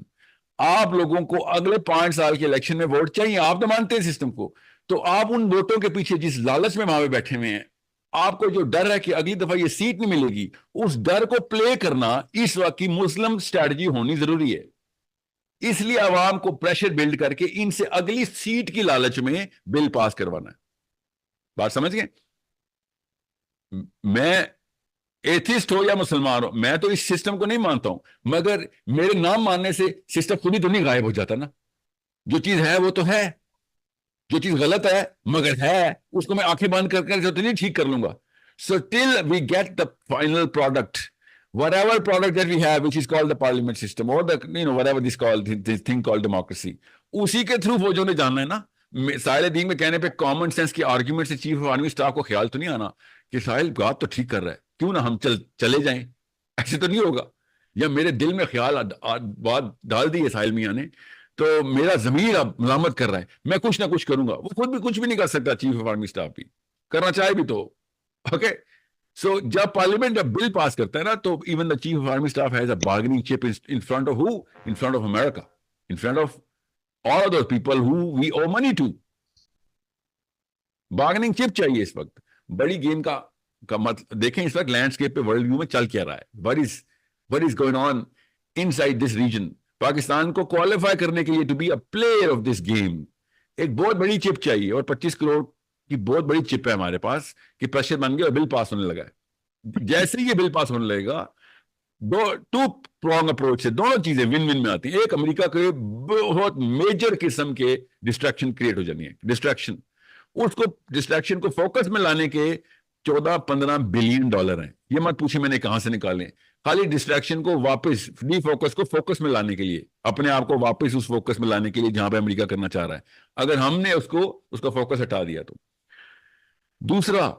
آپ لوگوں کو اگلے 5 سال کے الیکشن میں ووٹ چاہیے. آپ تو مانتے ہیں سسٹم کو, تو آپ ان ووٹوں کے پیچھے جس لالچ میں وہاں پہ بیٹھے ہوئے ہیں، آپ کو جو ڈر ہے کہ اگلی دفعہ یہ سیٹ نہیں ملے گی، اس ڈر کو پلے کرنا اس وقت کی مسلم سٹریٹجی ہونی ضروری ہے. اس لیے عوام کو پریشر بلڈ کر کے ان سے اگلی سیٹ کی لالچ میں بل پاس کروانا ہے. بات سمجھ گئے؟ میں ایتھسٹ ہو یا مسلمان ہو، میں تو اس سسٹم کو نہیں مانتا ہوں، مگر میرے نام ماننے سے سسٹم خود ہی تو نہیں غائب ہو جاتا نا. جو چیز ہے وہ تو ہے، جو چیز غلط ہے مگر ہے، اس کو میں آنکھیں بند کر کے تو نہیں ٹھیک کر لوں گا. So till we get the final product, whatever product that we have, which is called the parliament system or the, whatever this called, this thing called democracy, اسی کے تھرو فوجوں نے جاننا ہے نا. ساحل دین میں کہنے پہ کامن سینس کی آرگیومنٹ سے چیف آف آرمی اسٹاف کو خیال تو نہیں آنا کہ ساحل بات تو ٹھیک کر رہا ہے، کیوں نہ ہم چلے جائیں. ایسے تو نہیں ہوگا. یا میرے دل میں خیال بات ڈال دی ہے ساحل میاں نے، تو میرا ضمیر اب ملامت کر رہا ہے، میں کچھ نہ کچھ کروں گا. وہ خود بھی کچھ بھی نہیں کر سکتا، چیف آف آرمی اسٹاف بھی کرنا چاہے بھی تو. اوکے، سو جب پارلیمنٹ جب بل پاس کرتا ہے نا، تو even the chief of army staff has a bargaining chip in front of who, in front of America, in front of all of those people who we owe money to. Bargaining chip چاہیے اس وقت. بڑی game کا مطلب دیکھیں اس وقت landscape پہ world view میں چل کیا رہا ہے. what is going on inside this region. Pakistan کو کوالیفائی کرنے کے لیے to be a player of this game ایک بہت بڑی چپ چاہیے، اور 25 کروڑ کی بہت بڑی چپ ہے ہمارے پاس کہ پریشر بن گیا اور بل پاس ہونے لگا ہے. جیسے یہ بل پاس ہونے لگے گا، ٹو پرونگ اپروچ سے دونوں چیزیں ون ون میں آتی ہیں. ایک، امریکہ کے بہت میجر قسم کے ڈسٹریکشن کریٹ ہو جانی ہے. ڈسٹریکشن کو فوکس میں لانے کے 14-15 بلین ڈالر ہیں. یہ مت پوچھے میں نے کہاں سے نکالے، خالی ڈسٹریکشن کو واپس ڈی فوکس کو فوکس میں لانے کے لیے، اپنے آپ کو واپس اس فوکس میں لانے کے لیے جہاں پہ امریکہ کرنا چاہ رہا ہے. اگر ہم نے اس کا فوکس ہٹا دیا تو. دوسرا،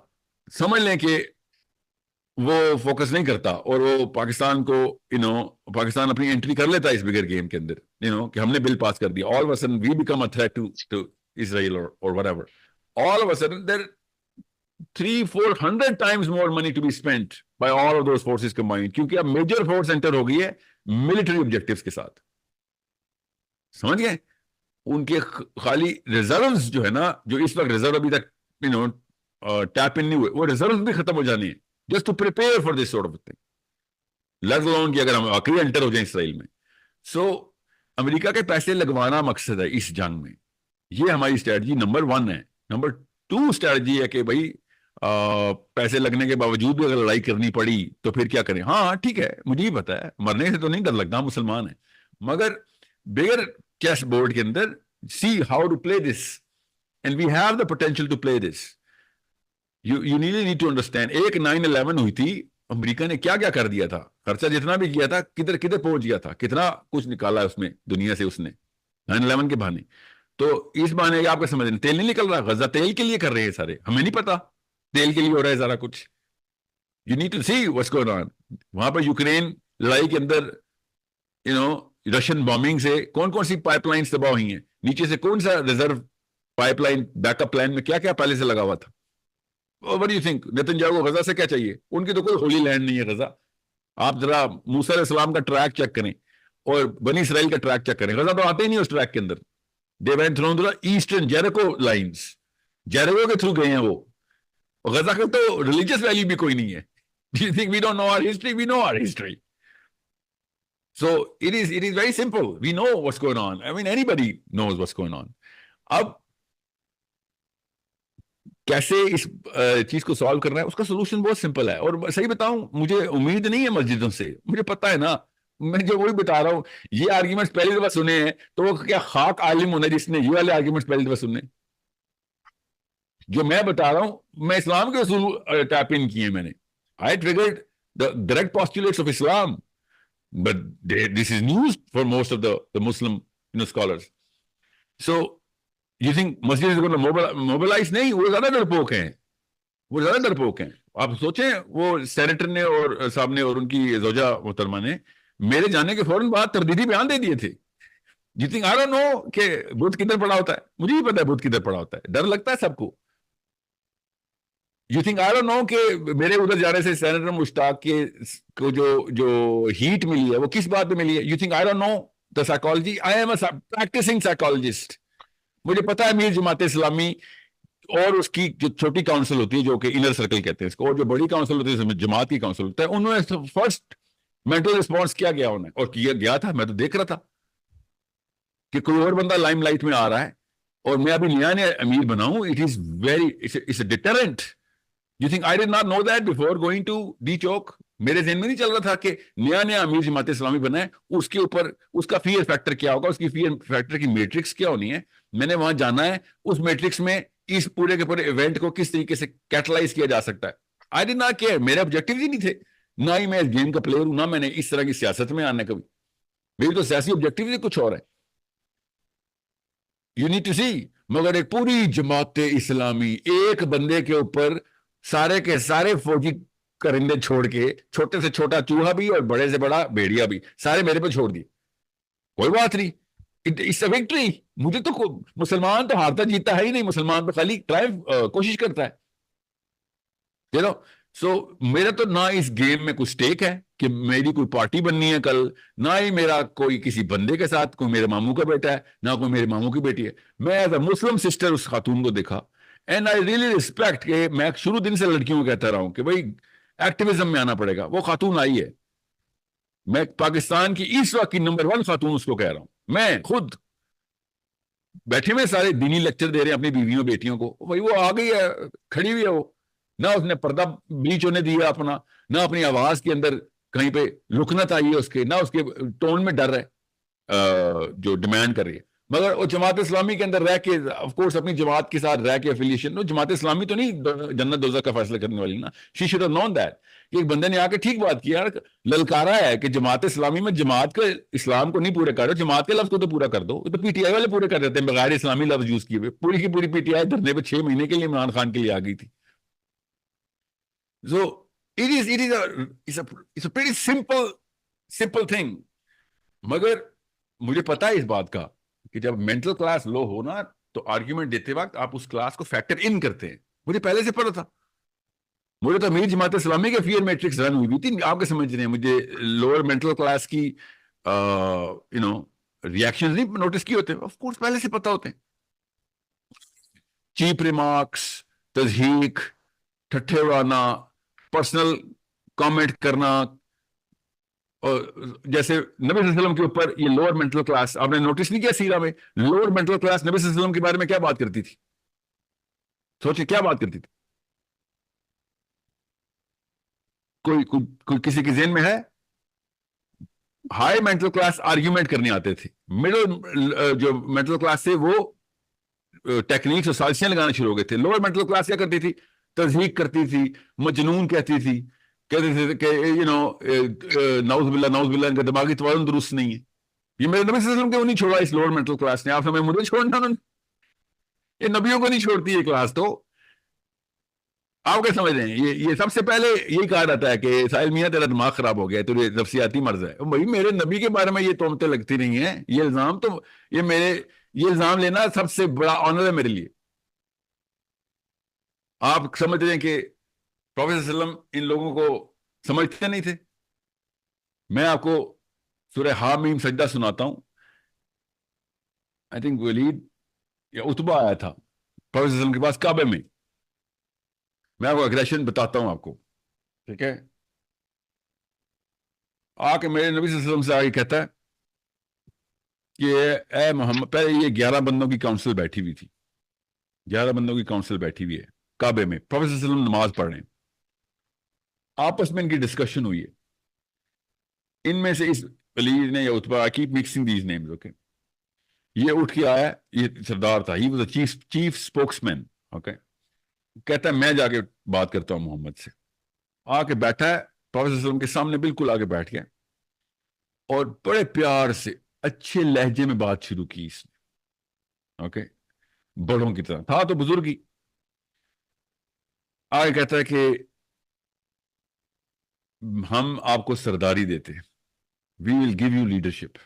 سمجھ لیں کہ وہ فوکس نہیں کرتا اور وہ پاکستان کو پاکستان اپنی انٹری کر لیتا ہے اس بگر گیم کے اندر، کہ ہم نے بل پاس کر دیا. all of a sudden we become a threat to Israel or whatever. all of a sudden there 300-400 times more money to be spent by all of those forces combined, کیونکہ اب میجر فورس انٹر ہو گئی ہے military objectives کے ساتھ. سمجھ گئے؟ ان کے خالی ریزروز جو ہے نا، جو اس وقت ریزرو ابھی تک ٹیپ ان نہیں ہوئے، وہ ریزروز بھی ختم ہو جانی ہے just to prepare for this sort of thing. let alone کہ اگر ہم آخری انٹر ہو جائیں اسرائیل میں. سو امریکہ کے پیسے لگوانا مقصد ہے اس جنگ میں. یہ ہماری اسٹریٹجی نمبر 1 ہے. نمبر 2 اسٹریٹجی ہے کہ بھائی پیسے لگنے کے باوجود بھی اگر لڑائی کرنی پڑی تو پھر کیا کریں. ہاں ٹھیک ہے، مجھے ہی پتا ہے، مرنے سے تو نہیں ڈر لگتا، مسلمان ہیں، مگر بغیر چیس بورڈ کے اندر see how to play this and we have the potential to play this. You need to understand. ایک 9/11 ہوئی تھی، امریکہ نے کیا کیا کر دیا تھا، خرچہ جتنا بھی کیا تھا کدھر کدھر پہنچ گیا تھا، کتنا کچھ نکالا اس میں دنیا سے اس نے 9/11 کے بہانے. تو اس بہانے آپ کا سمجھ رہے تیل نہیں نکل رہا، غزہ تیل کے لیے کر رہے ہیں سارے، ہمیں نہیں پتا تیل کے لیے ہو رہا ہے سارا کچھ. You need to see what's going on. وہاں پر یوکرین لڑائی کے اندر رشین بامبنگ سے کون کون سی پائپ لائن تباہ ہوئی ہیں، نیچے سے کون سا reserve pipe line back up plan میں کیا کیا پہلے سے لگا ہوا تھا. What do you think? نیتنیاہو کو غزہ سے کیا چاہیے؟ ان کی تو کوئی ہولی لینڈ نہیں ہے غزہ. آپ ذرا موسیٰ علیہ السلام کا ٹریک چیک کریں اور بنی اسرائیل کا ٹریک چیک کریں، غزہ تو آتے ہی نہیں اس ٹریک کے اندر. They went through the eastern Jericho lines. جیریکو کے تھرو گئے ہیں وہ. غزہ کا تو ریلیجیس ویلیو بھی کوئی نہیں ہے. Do you think we don't know our history? We know our history. So it is very simple. We know what's going on. I mean, anybody knows what's going on. اب کیسے اس چیز کو solve کرنا ہے، اس کا سولوشن بہت simple ہے. اور صحیح بتاؤں، مجھے امید نہیں ہے مسجدوں سے، مجھے پتا ہے نا، میں جو وہی بتا رہا ہوں. یہ آرگیومنٹس پہلی دفعہ سنے ہیں تو وہ کیا خاک عالم ہونا جس نے یہ والے آرگیومنٹس پہلی دفعہ سنے. جو میں بتا رہا ہوں، میں اسلام کے اصول ٹیپ ان کیے ہیں میں نے. I triggered the direct postulates of Islam, but this is news for most of the Muslim scholars. So you think Masjid is going to mobilize؟ نہیں، وہ زیادہ ڈرپوک ہیں. آپ سوچیں، وہ سینیٹر نے اور صاحب نے اور ان کی زوجہ محترمہ نے میرے جانے کے فوراً بعد تردیدی بیان دے دیے تھے. You think I don't know کہ بدھ کدھر پڑا ہوتا ہے؟ مجھے ہی پتا ہے بدھ کدھر پڑا ہوتا ہے. ڈر لگتا ہے سب کو. You think I don't know کہ میرے ادھر جانے سے سینیٹر مشتاق کو جو ہیٹ ملی ہے وہ کس بات پہ ملی ہے؟ You think I don't know the psychology? I am a practicing psychologist. مجھے پتا ہے امیر جماعت اسلامی اور اس کی جو چھوٹی کاؤنسل ہوتی ہے جو کہ انر سرکل کہتے ہیں اس کو, اور جو بڑی کاؤنسل ہوتی ہے جس میں جماعت کی کاؤنسل ہوتا ہے, انہوں نے فرسٹ مینٹل رسپانس کیا گیا انہیں, اور کیا گیا تھا, میں تو دیکھ رہا تھا کہ کوئی اور بندہ لائم لائٹ میں آ رہا ہے اور میں ابھی نیا نیا امیر بناؤں. It is very it's a deterrent. You think I did not know that before going to D Chowk. میرے ذہن میں نہیں چل رہا تھا کہ نیا نیا امیر جماعت اسلامی بنا ہے, اس کے اوپر اس کا فیئر فیکٹر کیا ہوگا, اس کی فیئر فیکٹر کی میٹرکس کیا ہونی ہے. میں نے وہاں جانا ہے اس میٹرکس میں اس پورے کے پورے ایونٹ کو کس طریقے سے کیٹلائز کیا جا سکتا ہے. آئی ڈڈ ناٹ کیئر, میرے آبجیکٹیو ہی نہیں تھے, نہ ہی میں اس گیم کا پلیئر ہوں, نہ میں نے اس طرح کی سیاست میں آنا کبھی. میری تو سیاسی آبجیکٹیو ہی کچھ اور ہے. یو نیڈ ٹو سی. مگر ایک پوری جماعت اسلامی ایک بندے کے اوپر سارے کے سارے فوجی کرندے چھوڑ کے, چھوٹے سے چھوٹا چوہا بھی اور بڑے سے بڑا بھیڑیا بھی, سارے میرے پہ چھوڑ دیے. کوئی بات نہیں, اٹس اے وکٹری. مجھے تو مسلمان تو ہارتا جیتتا ہے ہی نہیں, مسلمان تو خالی ٹرائیو کوشش کرتا ہے. یو نو سو میرا تو نہ اس گیم میں کوئی سٹیک ہے کہ میری کوئی پارٹی بننی ہے کل, نہ ہی میرا کوئی کسی بندے کے ساتھ, کوئی میرے ماموں کا بیٹا ہے, نہ کوئی میرے ماموں کی بیٹی ہے. میں ایز اے مسلم سسٹر اس خاتون کو دیکھا, اینڈ آئی ریئلی ریسپیکٹ, کہ میں شروع دن سے لڑکیوں کو کہتا رہا ہوں کہ بھائی ایکٹیویزم میں آنا پڑے گا. وہ خاتون آئی ہے, میں پاکستان کی اس وقت کی نمبر 1 خاتون اس کو کہہ رہا ہوں. میں خود بیٹھے میں سارے دینی لیکچر دے رہے ہیں اپنی بیویوں بیٹیوں کو, بھائی وہ آ گئی ہے, کھڑی ہوئی ہے, وہ نہ اس نے پردہ بیچ ہونے دیا اپنا, نہ اپنی آواز کے اندر کہیں پہ رکنت آئی ہے اس کے, نہ اس کے ٹون میں ڈر ہے جو ڈیمانڈ کر رہی ہے. مگر وہ جماعت اسلامی کے اندر رہ کے, آف کورس اپنی جماعت کے ساتھ رہ کے افیلیشن, جماعت اسلامی تو نہیں جنت دوزخ کا فیصلہ کرنے والی نا. She should have known that. کہ ایک بندے نے آ کے ٹھیک بات کیا, للکارا ہے کہ جماعت اسلامی میں جماعت کا اسلام کو نہیں پورے کر رہے, جماعت کے لفظ کو تو پورا کر دو. تو پی ٹی آئی والے پورے کر دیتے ہیں بغیر اسلامی لفظ یوز کیے ہوئے. پوری کی پوری پی ٹی آئی دھرنے پہ 6 مہینے کے لیے عمران خان کے لیے آ گئی تھی. So it's a pretty simple thing. مگر مجھے پتا ہے اس بات کا کہ جب مینٹل کلاس لو ہو نا, تو آرگیومنٹ دیتے وقت آپ اس کلاس کو فیکٹر ان کرتے ہیں. مجھے پہلے سے پتا تھا, مجھے تو امیر جماعت اسلامی کے فیئر میٹرکس رن ہوئی تھی. آپ کے سمجھ رہے ہیں, مجھے لوور مینٹل کلاس کی ریئیکشنز نہیں نوٹس کیے ہوتے, آف کورس پہلے سے پتا ہوتے ہیں. چیپ ریمارکس, تضحیک, ٹھٹھے اڑانا, پرسنل کامنٹ کرنا, اور جیسے نبی صلی اللہ علیہ وسلم کے اوپر یہ لوور مینٹل کلاس, آپ نے نوٹس نہیں کیا سیرہ میں لوور مینٹل کلاس نبی صلی اللہ علیہ وسلم کے بارے میں کیا بات کرتی تھی؟ سوچے کیا بات کرتی تھی؟ کوئی کسی کے ذہن میں ہے؟ ہائی مینٹل کلاس آرگیومنٹ کرنے آتے تھے, مڈل جو مینٹل کلاس تھے وہ ٹیکنیکس اور سازشیں لگانا شروع ہو گئے تھے. لوور مینٹل کلاس کیا کرتی تھی؟ تضحیک کرتی تھی, مجنون کہتی تھی, کہتے تھے کہ نعوذ باللہ ان کا دماغی توازن درست نہیں ہے. یہ میرے نبی صلی اللہ علیہ وسلم کو نہیں چھوڑا اس لوور مینٹل کلاس نے. آپ سمجھ مجھے چھوڑنا انہوں نے, یہ نبیوں کو نہیں چھوڑتی یہ کلاس. تو آپ کیا سمجھ رہے ہیں, یہ سب سے پہلے یہی کہا جاتا ہے کہ ساحل میاں تیرا دماغ خراب ہو گیا ہے, تو یہ نفسیاتی مرض ہے. بھائی میرے نبی کے بارے میں یہ تہمتیں لگتی نہیں ہیں, یہ الزام تو یہ الزام لینا سب سے بڑا آنر ہے میرے لیے. آپ سمجھ رہے ہیں کہ پروفیسر صلی اللہ علیہ وسلم ان لوگوں کو سمجھتے نہیں تھے. میں آپ کو سورہ حامیم سجدہ سناتا ہوں. آئی تھنک ولید یا اتبا آیا تھا پروفیسر صلی اللہ علیہ وسلم کے پاس کعبے میں. میں آپ کو اگریشن بتاتا ہوں آپ کو, ٹھیک ہے. آ کے میرے نبی صلی اللہ علیہ وسلم سے آگے کہتا ہے کہ اے محمد, پہلے یہ 11 بندوں کی کاؤنسل بیٹھی ہوئی تھی, 11 بندوں کی کاؤنسل بیٹھی ہوئی ہے کعبے میں. پروفیسر صلی اللہ علیہ وسلم نماز پڑھ رہے ہیں, آپس میں ان کی ڈسکشن ہوئی ہے. ان میں سے اس ولید نے یا اتبا, I keep mixing these names, okay, یہ اٹھ کے آیا, یہ سردار تھا, he was a chief spokesman, okay. کہتا ہے میں جا کے بات کرتا ہوں محمد سے. آ کے بیٹھا ہے پروفیسر صلی اللہ علیہ وسلم کے سامنے, بالکل آگے بیٹھ گیا, اور بڑے پیار سے اچھے لہجے میں بات شروع کی اس نے, اوکے, بڑوں کی طرح تھا تو بزرگی. آگے کہتا ہے کہ ہم آپ کو سرداری دیتے ہیں, we will give you leadership,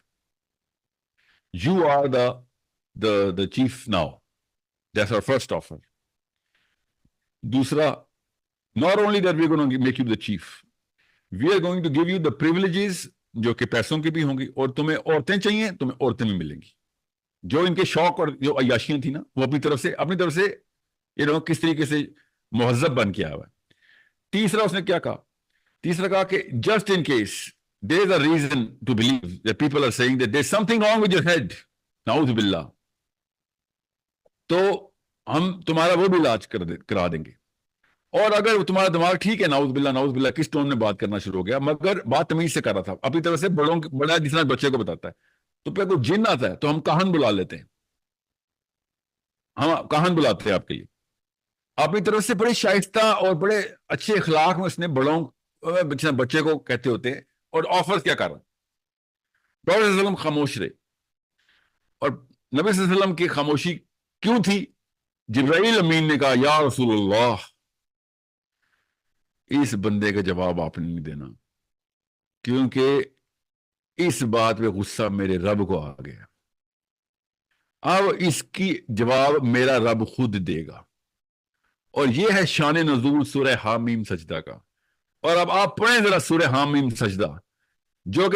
you are the chief now, that's our first offer. دوسرا, not only that we are going to make you the chief, we are going to give you the privileges جو کہ پیسوں کی بھی ہوں گی, اور تمہیں عورتیں چاہیے, تمہیں عورتیں بھی ملیں گی. جو ان کے شوق اور جو عیاشیاں تھیں نا وہ اپنی طرف سے کس طریقے سے مہذب بن کے آیا ہوا ہے. تیسرا اس نے کیا کہا؟ تیسرا کہا کہ just in case there is a reason to believe that people are saying that there's something wrong with your head, نعوذ باللہ, تو ہم تمہارا وہ بھی علاج کرا دیں گے. اور اگر تمہارا دماغ ٹھیک ہے, نعوذ باللہ کس ٹون میں بات کرنا شروع ہو گیا, مگر بات تمیز سے کر رہا تھا اپنی طرف سے, بڑا جس طرح بچے کو بتاتا ہے, تو پھر کوئی جن آتا ہے تو ہم کاہن بلا لیتے ہیں, ہم کاہن بلاتے ہیں آپ کے لیے. اپنی طرف سے بڑے شائستہ اور بڑے اچھے اخلاق میں اس نے بچے کو کہتے ہوتے ہیں, اور آفر کیا کر رہا ہے؟ ڈاکٹر صلی اللہ علیہ وسلم خاموش رہے. اور نبی صلی اللہ علیہ وسلم کی خاموشی کیوں تھی؟ جبرائیل امین نے کہا یا رسول اللہ اس بندے کا جواب آپ نے نہیں دینا, کیونکہ اس بات پہ غصہ میرے رب کو آ گیا, اب اس کی جواب میرا رب خود دے گا. اور یہ ہے شان نزول سورہ حامیم سجدہ کا. اور اب آپ پڑھیں ذرا سورہ حامیم سجدہ, جو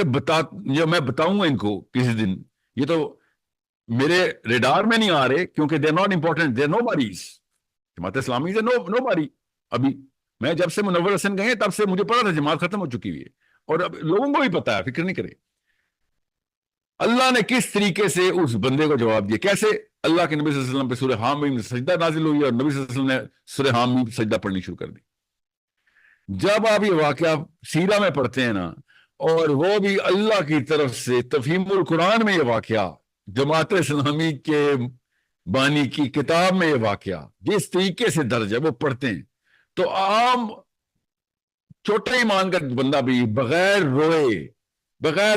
میں بتاؤں گا ان کو کسی دن. یہ تو میرے ریڈار میں نہیں آ رہے کیونکہ they not important, they nobodies. Jamaat Islami سے نو باری. ابھی میں جب سے منور حسن گئے تب سے مجھے پتا تھا جماعت ختم ہو چکی ہوئی ہے, اور اب لوگوں کو بھی پتا ہے, فکر نہیں کرے. اللہ نے کس طریقے سے اس بندے کو جواب دیا, کیسے اللہ کے نبی صلی اللہ علیہ وسلم پہ سورہ حامیم سجدہ نازل ہوئی اور نبی صلی اللہ علیہ وسلم نے سورہ حامیم سجدہ پڑھنی شروع کر دی. جب آپ یہ واقعہ سیرہ میں پڑھتے ہیں نا, اور وہ بھی اللہ کی طرف سے تفہیم القرآن میں یہ واقعہ, جماعت اسلامی کے بانی کی کتاب میں یہ واقعہ جس طریقے سے درج ہے وہ پڑھتے ہیں, تو عام چھوٹا ایمان کا بندہ بھی بغیر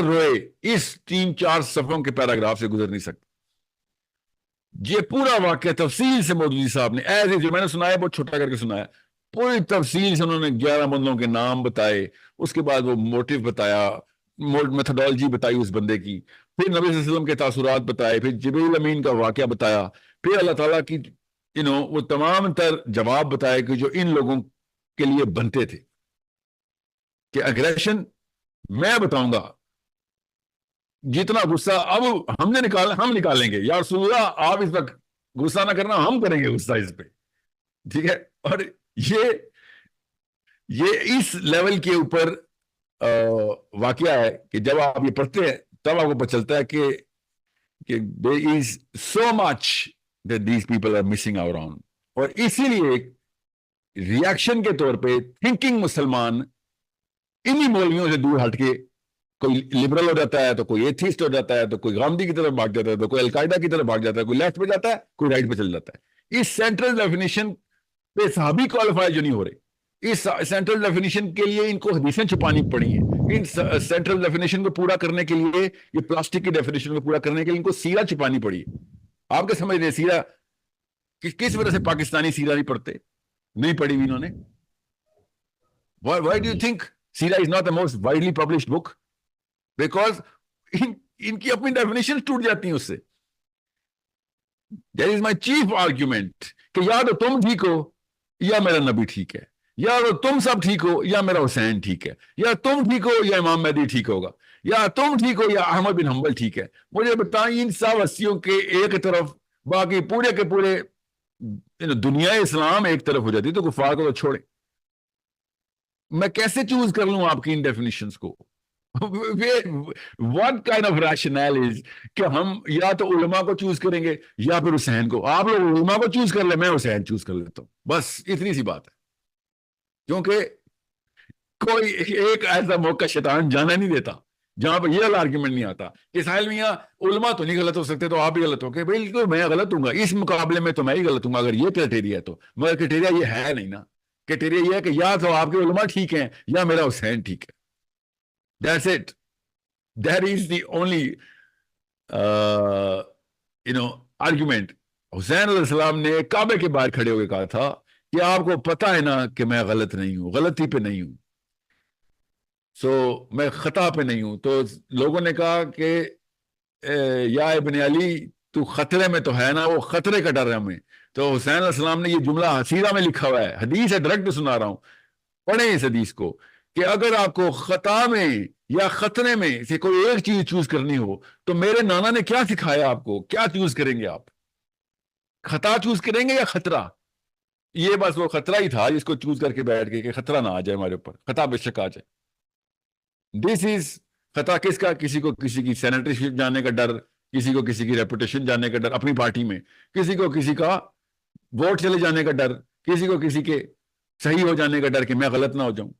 روئے اس 3-4 صفحوں کے پیراگراف سے گزر نہیں سکتا. یہ پورا واقعہ تفصیل سے مودودی صاحب نے جو میں نے سنایا بہت چھوٹا کر کے سنایا, پوری تفصیل سے انہوں نے 11 بندوں کے نام بتائے, اس کے بعد وہ موٹیو بتایا, میتھڈالوجی بتائی اس بندے کی, پھر نبی صلی اللہ علیہ وسلم کے تاثرات بتائے, پھر جبریل امین کا واقعہ بتایا, پھر اللہ تعالیٰ کی وہ تمام تر جواب بتائے کہ جو ان لوگوں کے لیے بنتے تھے کہ اگریشن میں بتاؤں گا, جتنا غصہ اب ہم نکالیں گے, یا رسول اللہ آپ اس وقت غصہ نہ کرنا, ہم کریں گے غصہ اس پہ, ٹھیک ہے. اور یہ اس لیول کے اوپر واقعہ ہے کہ جب آپ یہ پڑھتے ہیں تب آپ کو پتہ چلتا ہے کہ there is so much that these people are missing out on. اور اسی لیے ریاکشن کے طور پہ تھنکنگ مسلمان انہی مولویوں سے دور ہٹ کے کوئی لبرل ہو جاتا ہے, تو کوئی ایتھیسٹ ہو جاتا ہے, تو کوئی غامدی کی طرف بھاگ جاتا ہے, تو کوئی القاعدہ کی طرف بھاگ جاتا ہے, کوئی لیفٹ پہ جاتا ہے, کوئی رائٹ پہ چل جاتا ہے. اس سینٹرل ڈیفینیشن پہ صحابی کوالیفائی جو نہیں ہو رہے, اس سینٹرل ڈیفینیشن کے لیے ان کو حدیثیں چھپانی پڑی ہیں. ان سینٹرل ڈیفینیشن کو پورا کرنے کے لیے, یہ پلاسٹک کی ڈیفینیشن کو پورا کرنے کے لیے ان کو سیرہ چھپانی پڑی. آپ کیا سمجھ رہے سیرہ کس وجہ سے پاکستانی سیرہ نہیں پڑھتے, نہیں پڑھی ہوئی انہوں نے. Why do you think سیرہ is not the most widely published book? Because ان کی اپنی ڈیفینیشن ٹوٹ جاتی ہیں اس سے. That is my chief argument کہ یا تو تم ٹھیک ہو یا میرا نبی ٹھیک ہے, یا تو تم سب ٹھیک ہو یا میرا حسین ٹھیک ہے, یا تم ٹھیک ہو یا امام مہدی ٹھیک ہوگا, یا تم ٹھیک ہو یا احمد بن حنبل ٹھیک ہے. مجھے بتائیں ان سب ہستیوں کے ایک طرف, باقی پورے کے پورے دنیا اسلام ایک طرف ہو جاتی, تو کفار کو تو چھوڑیں. میں کیسے چوز کر لوں آپ کی ان ڈیفینیشنز کو؟ what kind of rationale is کہ ہم یا تو علماء کو چوز کریں گے یا پھر حسین کو. آپ لوگ علماء کو چوز کر لیں, میں حسین چوز کر لیتا ہوں, بس اتنی سی بات ہے. کیونکہ کوئی ایک ایسا موقع شیطان جانا نہیں دیتا جہاں پہ یہ آرگیومنٹ نہیں آتا کہ ساحل میاں علماء تو نہیں غلط ہو سکتے تو آپ بھی غلط ہو گے. بالکل میں غلط ہوں گا, اس مقابلے میں تو میں ہی غلط ہوں گا اگر یہ کرائٹیریا ہے تو. مگر کرائٹیریا یہ ہے نہیں نا. کرائٹیریا یہ ہے کہ یا تو آپ کے علماء ٹھیک ہیں یا میرا حسین ٹھیک ہے. That's it. That is the only argument. حسین علیہ السلام نے کعبے کے باہر کھڑے ہو کے کہا تھا کہ آپ کو پتا ہے نا کہ میں غلط نہیں ہوں, غلطی پہ نہیں ہوں, میں خطا پہ نہیں ہوں. تو لوگوں نے کہا کہ یا ابن علی تو خطرے میں تو ہے نا, وہ خطرے کا ڈر ہے ہمیں. تو حسین علیہ السلام نے یہ جملہ سیرہ میں لکھا ہوا ہے, حدیث ہے, ڈائریکٹ سنا رہا ہوں, پڑھیں اس حدیث کو کہ اگر آپ کو خطا میں یا خطرے میں سے کوئی ایک چیز چوز کرنی ہو تو میرے نانا نے کیا سکھایا آپ کو؟ کیا چوز کریں گے آپ؟ خطا چوز کریں گے یا خطرہ؟ یہ بس وہ خطرہ ہی تھا جس کو چوز کر کے بیٹھ گئے کہ خطرہ نہ آ جائے ہمارے اوپر، خطا بے شک آ جائے. دس از خطا کس کا؟ کسی کو کسی کی سینیٹری جانے کا ڈر، کسی کو کسی کی ریپوٹیشن جانے کا ڈر اپنی پارٹی میں، کسی کو کسی کا ووٹ چلے جانے کا ڈر، کسی کو کسی کے صحیح ہو جانے کا ڈر کہ میں غلط نہ ہو جاؤں.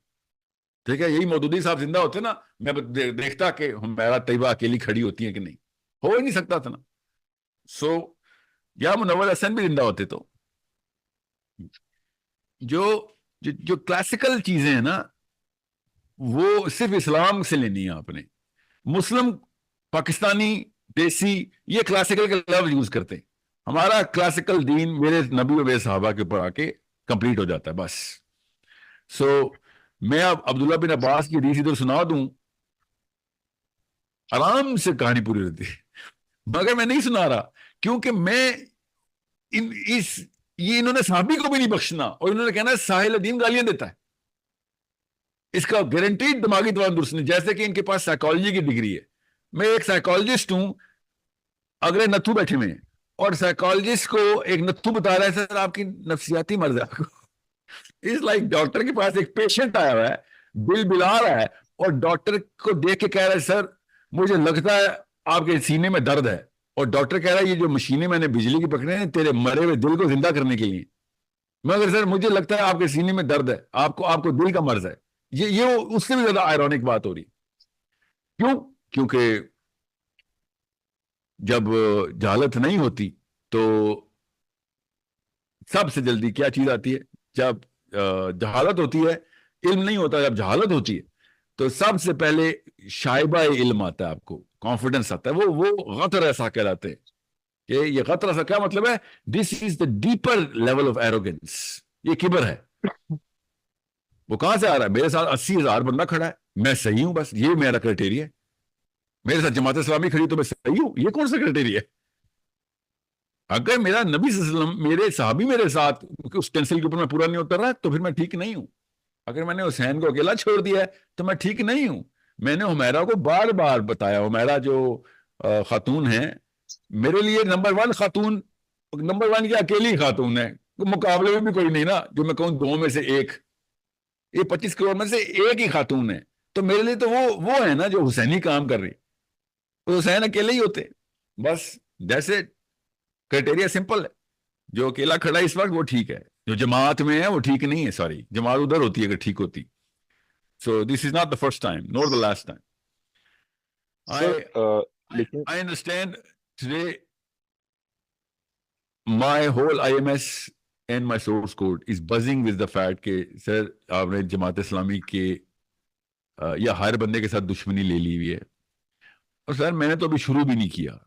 ٹھیک ہے، یہی مودودی صاحب زندہ ہوتے نا، میں دیکھتا کہ ہمیرا طیبہ اکیلی کھڑی ہوتی ہیں کہ نہیں، ہو ہی نہیں سکتا تھا نا. سو یا منور حسن بھی زندہ ہوتے تو جو کلاسیکل چیزیں ہیں نا وہ صرف اسلام سے لینی ہے آپ نے. مسلم، پاکستانی، دیسی یہ کلاسیکل کے لفظ یوز کرتے ہیں. ہمارا کلاسیکل دین میرے نبی و میرے صحابہ کے اوپر آ کے کمپلیٹ ہو جاتا ہے بس. سو میں اب عبداللہ بن عباس کی حدیث ادھر سنا دوں، آرام سے کہانی پوری رہتی ہے، مگر میں نہیں سنا رہا کیونکہ میں یہ انہوں نے صحابی کو بھی نہیں بخشنا اور انہوں نے کہنا ہے ساحل الدین گالیاں دیتا ہے. اس کا گارنٹیڈ دماغی توان درست نہیں، جیسے کہ ان کے پاس سائیکالوجی کی ڈگری ہے. میں ایک سائیکالوجسٹ ہوں، اگلے نتھو بیٹھے ہوئے ہیں اور سائیکالوجسٹ کو ایک نتھو بتا رہا ہے سر آپ کی نفسیاتی مرض ہے. آپ کو اس لائک ڈاکٹر کے پاس ایک پیشنٹ آیا ہوا ہے، بل بلا رہا ہے اور ڈاکٹر کو دیکھ کے کہہ رہا ہے سر مجھے لگتا ہے آپ کے سینے میں درد ہے، اور ڈاکٹر کہہ رہا ہے یہ جو مشینیں میں نے بجلی کی پکڑے ہیں تیرے مرے ہوئے دل کو زندہ کرنے کے لیے، مگر سر مجھے لگتا ہے آپ کے سینے میں درد ہے، آپ کو دل کا مرض ہے. یہ اس سے بھی زیادہ آئرونک بات ہو رہی. کیوں؟ کیونکہ جب جہالت نہیں ہوتی تو سب سے جلدی کیا چیز آتی ہے؟ جب جہالت ہوتی ہے، علم نہیں ہوتا، جب جہالت ہوتی ہے تو سب سے پہلے شائبہ علم آتا ہے، آپ کو کانفیڈنس آتا ہے، وہ غطر ایسا کہلاتے ہیں. کہ یہ غطر ایسا کیا مطلب ہے؟ This is the deeper level of arrogance, یہ کبر ہے. وہ کہاں سے آ رہا ہے؟ میرے ساتھ 80,000 بندہ کھڑا ہے، میں صحیح ہوں، بس یہ میرا کرائٹیریا ہے. میرے ساتھ جماعت اسلامی کھڑی تو میں صحیح ہوں، یہ کون سا کرائٹیریا ہے؟ اگر میرا نبی صلی اللہ علیہ وسلم، میرے صحابی میرے ساتھ اس ٹینسل کے اوپر میں پورا نہیں اتر رہا تو پھر میں ٹھیک نہیں ہوں. اگر میں نے حسین کو اکیلا چھوڑ دیا ہے تو میں ٹھیک نہیں ہوں. میں نے حمیرہ کو بار بار بتایا، حمیرہ جو خاتون ہے میرے لیے نمبر 1 خاتون، نمبر 1 کی اکیلی خاتون ہے، مقابلے میں بھی کوئی نہیں نا جو میں کہوں 2 میں سے 1، یہ 25 کروڑ میں سے 1 ہی خاتون ہے. تو میرے لیے تو وہ ہے نا جو حسینی کام کر رہی. حسین اکیلے ہی ہوتے بس. جیسے کرائٹیریا سمپل ہے، جو اکیلا کھڑا ہے اس وقت وہ ٹھیک ہے، جو جماعت میں ہے وہ ٹھیک نہیں ہے. سوری، جماعت ادھر ہوتی ہے اگر ٹھیک ہوتی. So this is not the first time nor the last time. لیکن I understand today my whole IMS and my source code is buzzing with the fact کہ سر آپ نے جماعت اسلامی کے یا ہر بندے کے ساتھ دشمنی لے لی ہوئی ہے. اور سر میں نے تو ابھی شروع بھی نہیں کیا.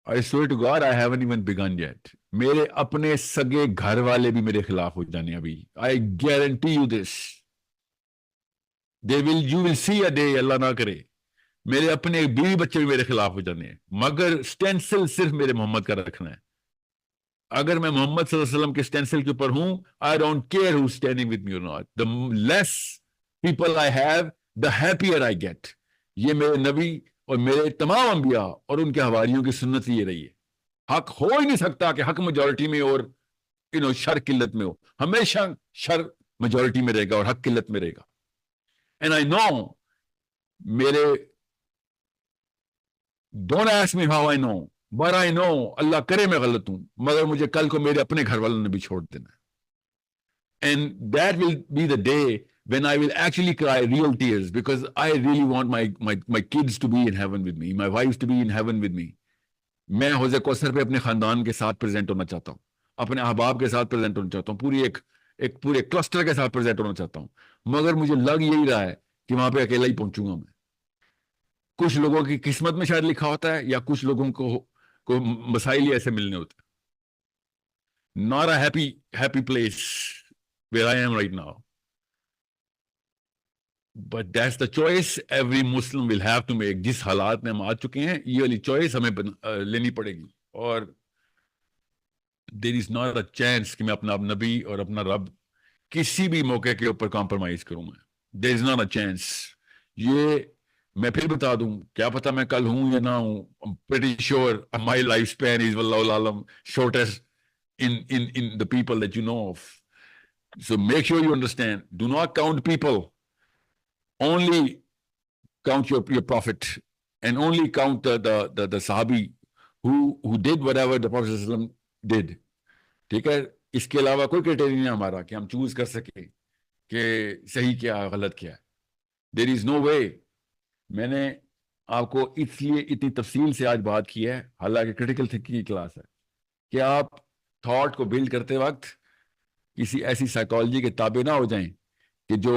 I swear to God I haven't even begun yet. میرے اپنے سگے گھر والے بھی میرے خلاف ہو جانے ابھی. I guarantee you this. You will see a day، اللہ نہ کرے، میرے اپنے بیوی بچے بھی میرے خلاف ہو جانے ہیں، مگر سٹینسل صرف میرے محمد کا رکھنا ہے. اگر میں محمد صلی اللہ علیہ وسلم کے سٹینسل کے اوپر ہوں، I don't care who's standing with me or not. The less people I have, the happier I get. یہ میرے نبی اور میرے تمام انبیاء اور ان کے حواریوں کی سنت یہ رہی ہے. حق ہو ہی نہیں سکتا کہ حق میجورٹی میں اور شر قلت میں ہو. ہمیشہ شر میجورٹی میں رہے گا اور حق قلت میں رہے گا. And I know میرے don't ask me how I know but I know اللہ کرے میں غلط ہوں، مگر مجھے کل کو میرے اپنے گھر والوں نے بھی چھوڑ دینا ہے. And that will be the day when I will actually cry real tears because I really want my kids to be in heaven with me, my wives to be in heaven with me. میں حوض کوثر پہ اپنے خاندان کے ساتھ present ہونا چاہتا ہوں، اپنے احباب کے ساتھ پریزنٹ ہونا چاہتا ہوں، پورے کلسٹر کے ساتھ پریزنٹ ہونا چاہتا ہوں، مگر مجھے لگ یہی رہا ہے کہ وہاں پہ اکیلا ہی پہنچوں گا میں. کچھ لوگوں کی قسمت میں شاید لکھا ہوتا ہے یا کچھ لوگوں کو مسائل ہی ایسے ملنے ہوتے ہیں. Not a happy place where I am right now. But that's the choice every Muslim will have to make. جس حالات میں ہم آ چکے ہیں یہ والی چوائس ہمیں لینی پڑے گی، اور there is not a chance کہ میں اپنا نبی اور اپنا رب کسی بھی موقع کے اوپر کمپرومائز کروں. میں there is not a chance. یہ میں پھر بتا دوں, کیا پتا میں کل ہوں یا نہ ہوں. I'm pretty sure my lifespan is واللہ عالم shortest in the people that you know of. So make sure you understand. Do not count people. Only count your prophet, and only count the Sahabi who did whatever the Prophet ﷺ did. ٹھیک ہے, اس کے علاوہ کوئی criteria نہیں ہمارا کہ ہم چوز کر سکیں کہ صحیح کیا غلط کیا. دیر از نو وے. میں نے آپ کو اس لیے اتنی تفصیل سے آج بات کی ہے, حالانکہ کریٹیکل تھنکنگ کی کلاس ہے, کہ آپ تھاٹ کو بلڈ کرتے وقت کسی ایسی سائیکالوجی کے تابع نہ ہو جائیں کہ جو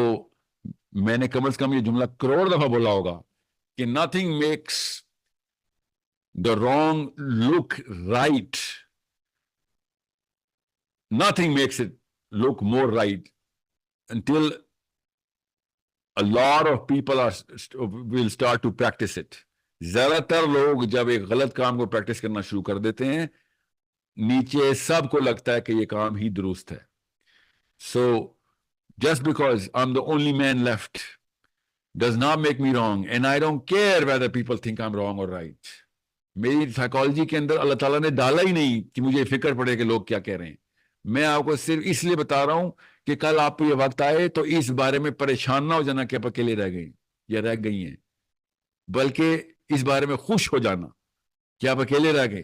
میں نے کم از کم یہ جملہ کروڑ دفعہ بولا ہوگا کہ nothing makes the wrong look right. Nothing makes it look more right until a lot of people will start to practice it. زیادہ تر لوگ جب ایک غلط کام کو پریکٹس کرنا شروع کر دیتے ہیں, نیچے سب کو لگتا ہے کہ یہ کام ہی درست ہے. So just because I'm the only man left does not make me wrong, and I don't care whether people think I'm wrong or right. میری سائیکالوجی کے اندر اللہ تعالیٰ نے ڈالا ہی نہیں کہ مجھے فکر پڑے کہ لوگ کیا کہہ رہے ہیں. میں آپ کو صرف اس لیے بتا رہا ہوں کہ کل آپ کو یہ وقت آئے تو اس بارے میں پریشان نہ ہو جانا کہ آپ اکیلے رہ گئے یا رہ گئی ہیں, بلکہ اس بارے میں خوش ہو جانا کہ آپ اکیلے رہ گئے.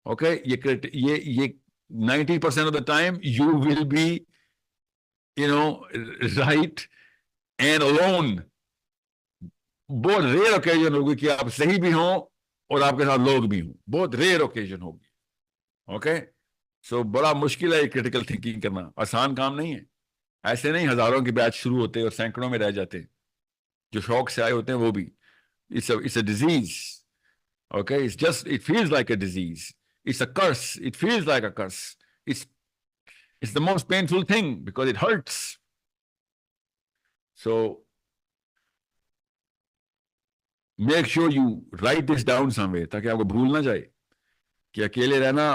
اوکے, یہ 90% of the time you will be right and alone. بہت ریئر اوکیزن ہوگی کہ آپ صحیح بھی ہوں اور آپ کے ساتھ لوگ بھی ہوں, بہت ریئر اوکیزن ہوگی. اوکے, سو بڑا مشکل ہے کریٹیکل تھنکنگ کرنا, آسان کام نہیں ہے. ایسے نہیں ہزاروں کے بیچ شروع ہوتے اور سینکڑوں میں رہ جاتے, جو شوق سے آئے ہوتے ہیں وہ بھی. It's a disease. Okay, it feels like a disease. It's a curse. It feels like a curse. It's the most painful thing because it hurts. So make sure you write this down somewhere تاکہ آپ کو بھول نہ جائے کہ اکیلے رہنا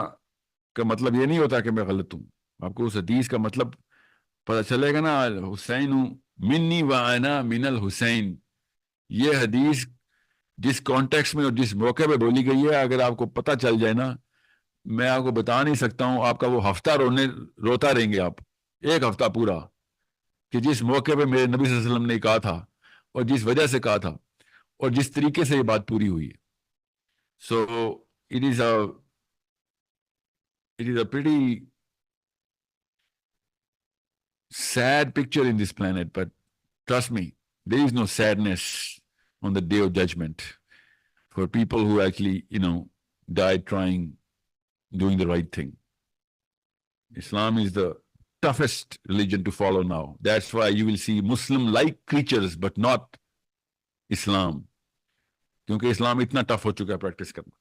کا مطلب یہ نہیں ہوتا کہ میں غلط ہوں. آپ کو اس حدیث کا مطلب پتہ چلے گا نا, حسین منی و انا من الحسین. یہ حدیث جس کانٹیکس میں اور جس موقع پہ بولی گئی ہے, اگر آپ کو پتہ چل جائے نا, میں آپ کو بتا نہیں سکتا ہوں, آپ کا وہ ہفتہ روتا رہیں گے آپ, ایک ہفتہ پورا, کہ جس موقع پہ میرے نبی صلی اللہ علیہ وسلم نے کہا تھا اور جس وجہ سے کہا تھا اور جس طریقے سے یہ بات پوری ہوئی ہے. سو it is a pretty sad picture in this planet, but trust me, there is no sadness on the day of judgment for people who actually, died doing the right thing. Islam is the toughest religion to follow now. That's why you will see Muslim-like creatures, but not Islam. کیونکہ اسلام اتنا tough ہو چکا ہے practice کرنا.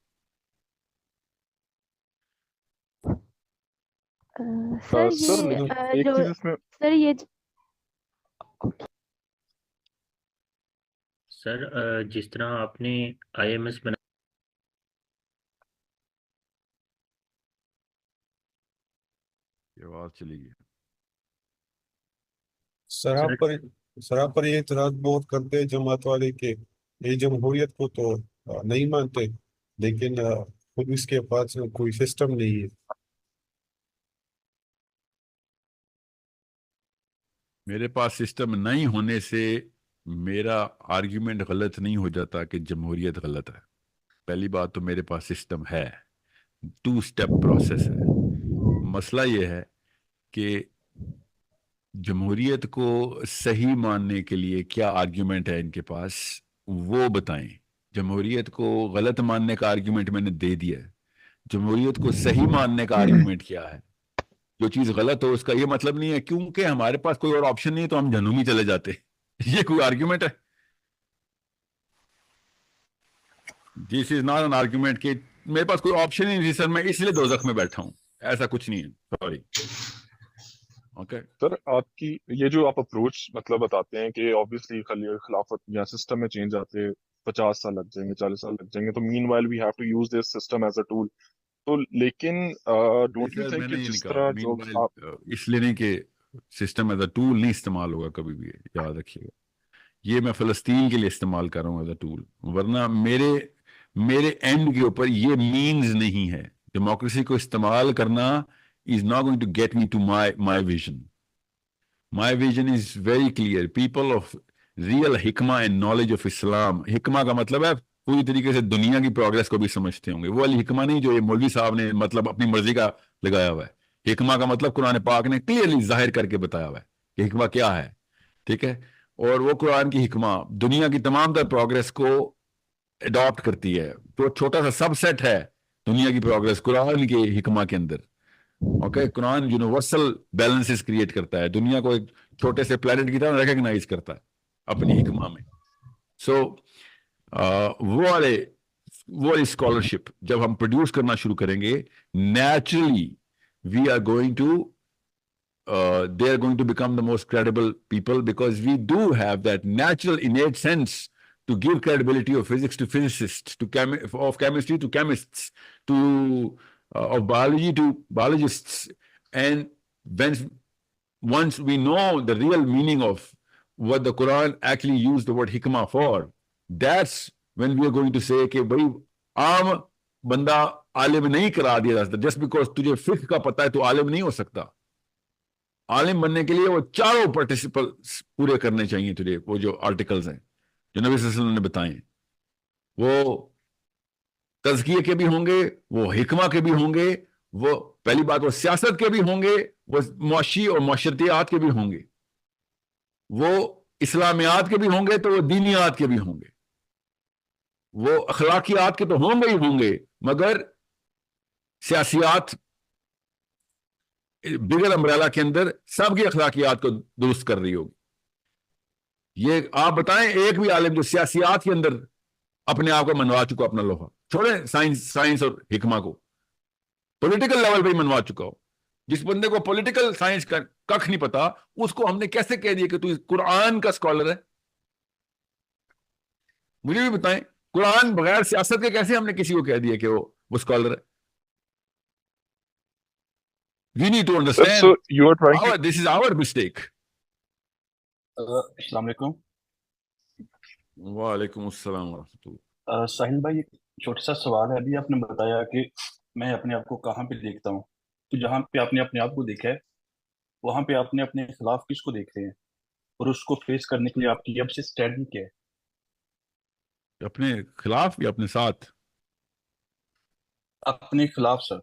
سر جس طرح آپ نے I am S بنا آواز چلی گئی. سر آپ پر یہ اعتراض بہت کرتے ہیں جماعت والے کہ یہ جمہوریت کو تو نہیں مانتے, لیکن خود اس کے پاس کوئی سسٹم نہیں ہے. میرے پاس سسٹم نہیں ہونے سے میرا آرگیومنٹ غلط نہیں ہو جاتا کہ جمہوریت غلط ہے. پہلی بات تو میرے پاس سسٹم ہے, 2 اسٹیپ پروسیس ہے. مسئلہ یہ ہے کہ جمہوریت کو صحیح ماننے کے لیے کیا آرگیومنٹ ہے ان کے پاس, وہ بتائیں. جمہوریت کو غلط ماننے کا آرگیومنٹ میں نے دے دیا ہے, جمہوریت کو صحیح ماننے کا آرگیومنٹ کیا ہے. جو چیز غلط ہو اس کا یہ مطلب نہیں ہے کیونکہ ہمارے پاس کوئی اور آپشن نہیں تو ہم جہنم ہی چلے جاتے. یہ کوئی آرگیومنٹ ہے؟ This is not an argument کہ میرے پاس کوئی آپشن ہی نہیں سر میں اس لیے دوزخ میں بیٹھا ہوں, ایسا کچھ نہیں ہے. سوری. اوکے سر, آپ کی یہ جو آپ اپروچ مطلب بتاتے ہیں کہ آبویسلی خلافت یا سسٹم میں چینج آتے 50 سال لگ جائیں گے, 40 سال لگ جائیں گے, تو meanwhile we have to use this system as a tool. تو لیکن ڈونٹ یو تھنک کہ جس طرح جو اس لیے نہیں کہ سسٹم ایز اے ٹول نہیں استعمال ہوگا کبھی بھی، یاد رکھیے گا. یہ میں فلسطین کے لیے استعمال کر رہا ہوں ایز اے ٹول، ورنہ میرے اینڈ کے اوپر یہ مینز نہیں ہے. ڈیموکریسی کو استعمال کرنا is not going to get me to my vision. My vision is very clear. People of real حکمہ and knowledge of Islam. حکمہ کا مطلب ہے پوری طریقے سے دنیا کی پروگرس کو بھی سمجھتے ہوں گے. وہ علی حکمہ نہیں جو یہ مولوی صاحب نے مطلب اپنی مرضی کا لگایا ہوا ہے. حکمہ کا مطلب قرآن پاک نے کلیئرلی ظاہر کر کے بتایا ہوا ہے کہ حکمہ کیا ہے. ٹھیک ہے، اور وہ قرآن کی حکمہ دنیا کی تمام تر پروگرس کو اڈاپٹ کرتی ہے. تو چھوٹا سا سب سیٹ ہے دنیا کی پروگرس قرآن کے حکمہ کے اندر. اوکے، قرآن یونیورسل بیلنسز کریٹ کرتا ہے، دنیا کو ایک چھوٹے سے پلانٹ کی طرح ریکگنائز کرتا ہے اپنی حکمہ میں. سو وہ والی اسکالرشپ جب ہم پروڈیوس کرنا شروع کریں گے، naturally we are going to they are going to become the most credible people, because we do have that natural innate sense to give credibility of physics to physicists, of chemistry to chemists, to of biology to biologists. And once we know the real meaning of what the Quran actually used the word hikmah for, that's when we are going to say کہ بھائی عام بندہ عالم نہیں کرا دیا جا سکتا. just because تجھے فقہ کا پتہ ہے تو عالم نہیں ہو سکتا. عالم بننے کے لیے وہ چاروں پارٹیسپلس پورے کرنے چاہیے تجھے. وہ جو آرٹیکلز ہیں جو نبی صلی اللہ علیہ وسلم نے بتائے ہیں، وہ تزکیے کے بھی ہوں گے، وہ حکمہ کے بھی ہوں گے، وہ پہلی بات وہ سیاست کے بھی ہوں گے، وہ معاشی اور معاشرتیات کے بھی ہوں گے، وہ اسلامیات کے بھی ہوں گے، تو وہ دینیات کے بھی ہوں گے، وہ اخلاقیات کے تو ہوں گے ہی ہوں گے، مگر سیاسیات بگر امبریلا کے اندر سب کی اخلاقیات کو درست کر رہی ہوگی. یہ آپ بتائیں ایک بھی عالم جو سیاسیات کے اندر اپنے آپ کو منوا چکا، اپنا لوہا چھوڑیں سائنس اور حکمہ کو، پولیٹیکل لیول پہ ہی منوا چکا ہو. جس بندے کو پولیٹیکل سائنس کا ککھ نہیں پتا، اس کو ہم نے کیسے کہہ دیا کہ تو قرآن کا اسکالر ہے؟ مجھے بھی بتائیں، قرآن بغیر سیاست کے کیسے ہم نے کسی کو کہہ دیا کہ وہ اسکالر ہے؟ We need to understand. So you are trying to... This is our mistake. السلام علیکم. وعلیکم السلام ورحمۃ اللہ. ساحل بھائی، ایک چھوٹا سا سوال ہے. ابھی آپ نے بتایا کہ میں اپنے آپ کو کہاں پہ دیکھتا ہوں، تو جہاں پہ آپ نے اپنے آپ کو دیکھا ہے وہاں پہ آپ نے اپنے خلاف کس کو دیکھ رہے ہیں، اور اس کو فیس کرنے کے لیے آپ کی اب سے اسٹریٹجی کیا ہے؟ اپنے خلاف یا اپنے ساتھ؟ اپنے خلاف سر.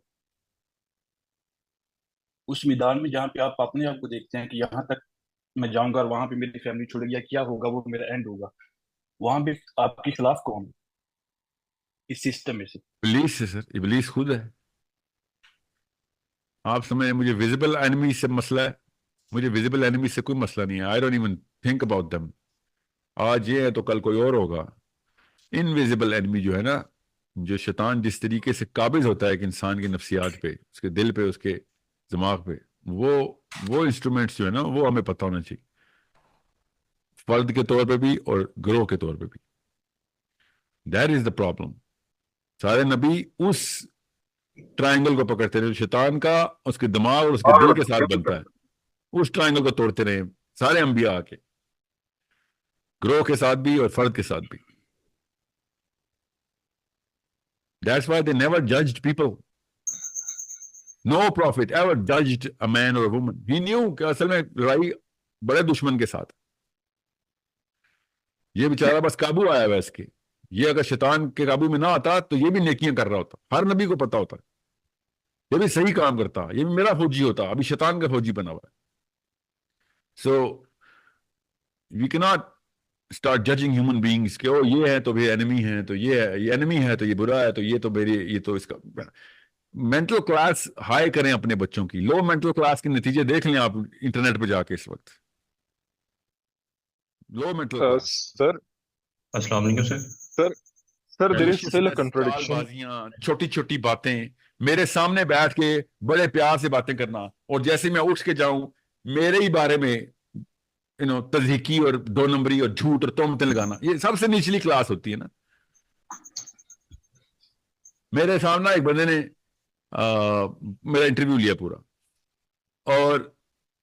اس میدان میں جہاں پہ آپ اپنے آپ کو دیکھتے ہیں کہ یہاں تک میں جاؤں گا اور وہاں پہ میری فیملی چھوڑے گی یا کیا ہوگا، وہ میرا اینڈ ہوگا، وہاں پہ آپ کے خلاف کون ہے اس سسٹم میں سے؟ ابلیس ہے سر، ابلیس خود ہے. آپ سمجھیں مجھے ویزیبل اینمی سے مسئلہ ہے؟ مجھے ویزیبل اینمی سے کوئی مسئلہ نہیں ہے. I don't even think about them. آج یہ ہے تو کل کوئی اور ہوگا. انویزیبل اینمی جو ہے نا، جو شیطان جس طریقے سے قابض ہوتا ہے ایک انسان کی نفسیات پہ، اس کے دل پہ، اس کے دماغ پہ، وہ انسٹرومنٹس جو ہے نا وہ ہمیں پتہ ہونا چاہیے، فرد کے طور پہ بھی اور گروہ کے طور پہ بھی. That is the problem. سارے نبی اس ٹرائنگل کو پکڑتے رہے، شیطان کا اس کے دماغ اور اس کے دل کے ساتھ بنتا ہے، اس ٹرائنگل کو توڑتے رہے سارے انبیاء کے، گروہ کے ساتھ بھی اور فرد کے ساتھ بھی. That's why they never judged people. No prophet ever judged a man or a woman. He knew کہ اصل میں لڑائی بڑے دشمن کے ساتھ. یہ بیچارہ بس قابو آیا ہوا اس کے. یہ اگر شیطان کے قابو میں نہ آتا تو یہ بھی نیکیاں کر رہا ہوتا. ہر نبی کو پتا ہوتا یہ بھی صحیح کام کرتا، یہ بھی میرا فوجی ہوتا. ابھی شیطان کا فوجی بنا ہوا ہے. So we cannot start judging human beings کہ یہ ہے تو بھی enemy ہے، تو یہ ہے، یہ enemy ہے تو یہ برا ہے، تو یہ تو میری، یہ تو اس کا. مینٹل کلاس ہائی کریں اپنے بچوں کی. لو مینٹل کلاس کے نتیجے دیکھ لیں آپ انٹرنیٹ پہ جا کے. اس وقت لو مینٹل کلاس. سر السلام علیکم سر. سر there is still a contradiction. چھوٹی چھوٹی باتیں میرے سامنے بیٹھ کے بڑے پیار سے باتیں کرنا، اور جیسے میں اٹھ کے جاؤں میرے ہی بارے میں تضحیکی اور دو نمبری اور جھوٹ اور تہمتیں لگانا، یہ سب سے نچلی کلاس ہوتی ہے نا. میرے سامنے ایک بندے نے میرا انٹرویو لیا پورا، اور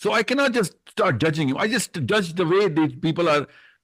So I cannot just start judging him. I just judge the way these people are,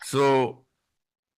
So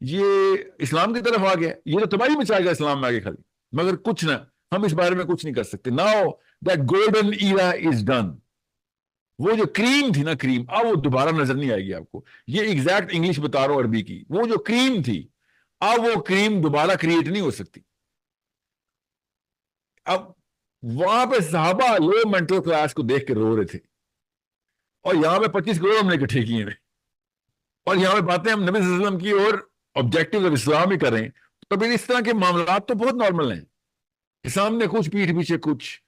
یہ اسلام کی طرف آ گیا, یہ تو تباہی مچائے گا اسلام میں آگے خالی, مگر کچھ نہ, ہم اس بارے میں کچھ نہیں کر سکتے. Now that golden era is done. وہ جو کریم تھی نا, کریم, اب وہ دوبارہ نظر نہیں آئے گی آپ کو. یہ ایگزیکٹ انگلش بتا رہا ہوں عربی کی, وہ جو کریم تھی اب وہ کریم دوبارہ کریٹ نہیں ہو سکتی. اب وہاں پہ صحابہ لو مینٹل کلاس کو دیکھ کے رو رہے تھے, اور یہاں پہ 25 کروڑ ہم نے اکٹھے کیے ہیں, اور یہاں پہ باتیں ہم نبی صلی اللہ علیہ وسلم کی اور آبجیکٹو آف اسلام ہی کریں. تو پھر اس طرح کے معاملات تو بہت نارمل ہیں, سامنے کچھ پیٹھ پیچھے کچھ,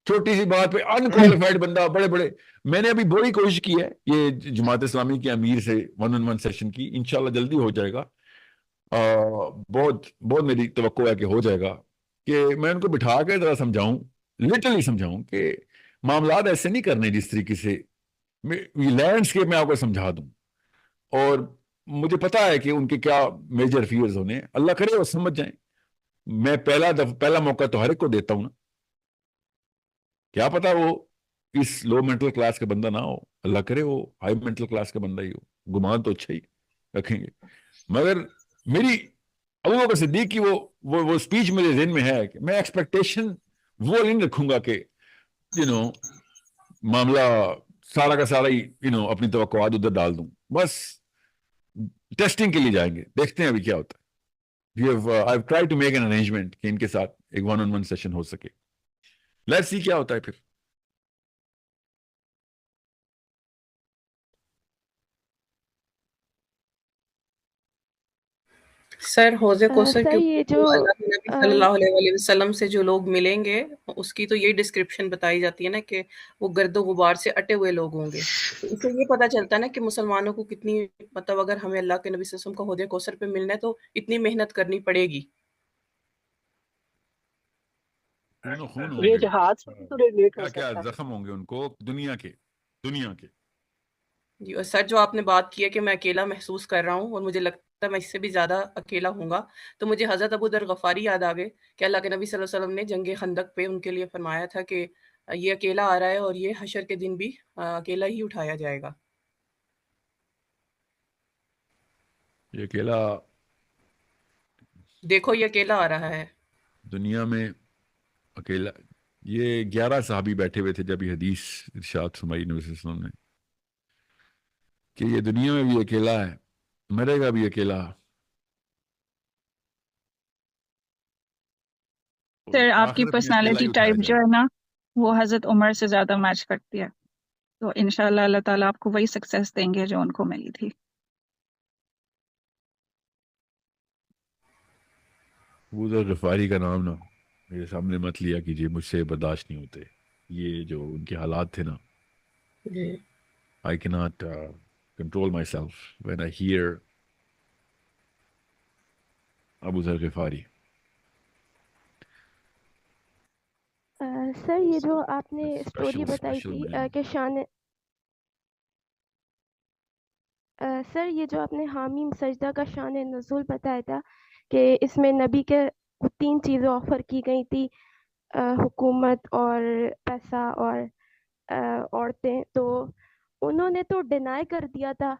چھوٹی سی بات پہ انکوالیفائڈ بندہ بڑے بڑے. میں نے ابھی بڑی کوشش کی ہے یہ جماعت اسلامی کے امیر سے 1-on-1 سیشن کی, انشاءاللہ جلدی ہو جائے گا. بہت بہت میری توقع ہے کہ ہو جائے گا, کہ میں ان کو بٹھا کے ذرا سمجھاؤں, لٹرلی سمجھاؤں کہ معاملات ایسے نہیں کرنے جس طریقے سے. لینڈسکیپ میں آپ کو سمجھا دوں, اور مجھے پتا ہے کہ ان کے کیا میجر فیئرز ہونے ہیں, اللہ کرے وہ سمجھ جائیں. میں پہلا موقع تو ہر ایک کو دیتا ہوں نا, کیا پتا وہ اس لو مینٹل کلاس کا بندہ نہ ہو, اللہ کرے وہ ہائی مینٹل کلاس کا بندہ ہی ہو, گمان تو اچھا ہی رکھیں گے. مگر میری ابو بکر صدیق کی وہ سپیچ میرے ذہن میں ہے کہ میں ایکسپیکٹیشن وہ نہیں رکھوں گا کہ معاملہ سارا کا سارا ہی اپنی توقعات ادھر ڈال دوں. بس ٹیسٹنگ کے لیے جائیں گے, دیکھتے ہیں ابھی کیا ہوتا ہے. I've tried to make an arrangement کہ ان کے ساتھ ایک 1-on-1 سیشن ہو سکے. لیٹس سی کیا ہوتا ہے پھر. سر حوضے کوثر سر کے یہ جو اللہ کے نبی صلی اللہ علیہ وسلم سے جو لوگ ملیں گے اس کی تو یہی ڈسکرپشن بتائی جاتی ہے نا کہ وہ گرد و غبار سے اٹے ہوئے لوگ ہوں گے. اس سے یہ پتا چلتا ہے نا کہ مسلمانوں کو کتنی, مطلب اگر ہمیں اللہ کے نبی صلی اللہ علیہ وسلم کا حوضے کوثر پہ ملنا ہے تو اتنی محنت کرنی پڑے گی. خون ہوں یہ گے, جہاد سے بھی تو ریلیٹ ہو کیا سکتا ہے. زخم ہوں گے ان کو دنیا کے. جی, اور سر جو آپ نے بات کی ہے کہ میں اکیلا محسوس کر رہا ہوں, اور مجھے لگتا ہے میں اس سے بھی زیادہ اکیلا ہوں گا, تو مجھے حضرت ابو ذر غفاری یاد آ گئے کہ اللہ کے نبی صلی اللہ علیہ وسلم نے جنگ خندق پہ ان کے لیے فرمایا تھا کہ یہ اکیلا آ رہا ہے اور یہ حشر کے دن بھی اکیلا ہی اٹھایا جائے گا. یہ اکیلا, دیکھو یہ اکیلا آ رہا ہے دنیا میں اکیلا. یہ 11 صحابی بیٹھے ہوئے تھے جب یہ حدیث ارشاد فرمائی نبی صلی اللہ علیہ وسلم نے کہ یہ دنیا میں بھی اکیلا ہے, مرے گا بھی اکیلا. سر آپ کی آخرت میں اکیلا پرسنالٹی ہی اٹھایا ٹائپ جو جائے ہے نا وہ حضرت عمر سے زیادہ میچ کرتی ہے, تو انشاءاللہ اللہ تعالیٰ آپ کو وہی سکسیس دیں گے جو ان کو ملی تھی. ابو ذر غفاری کا نام نا میرے سامنے مت لیا کیجیے, مجھ سے برداشت نہیں ہوتے. یہ جو ان کے حالات تھے نا, I cannot control myself when I hear ابو ذر غفاری. سر یہ جو آپ نے اسٹوری بتائی Special تھی man. کہ سر یہ جو آپ نے حامیم سجدہ کا شان نزول بتایا تھا کہ اس میں نبی کے 3 چیزیں آفر کی گئی تھی, حکومت اور پیسہ اور عورتیں, تو انہوں نے تو ڈینائی کر دیا تھا.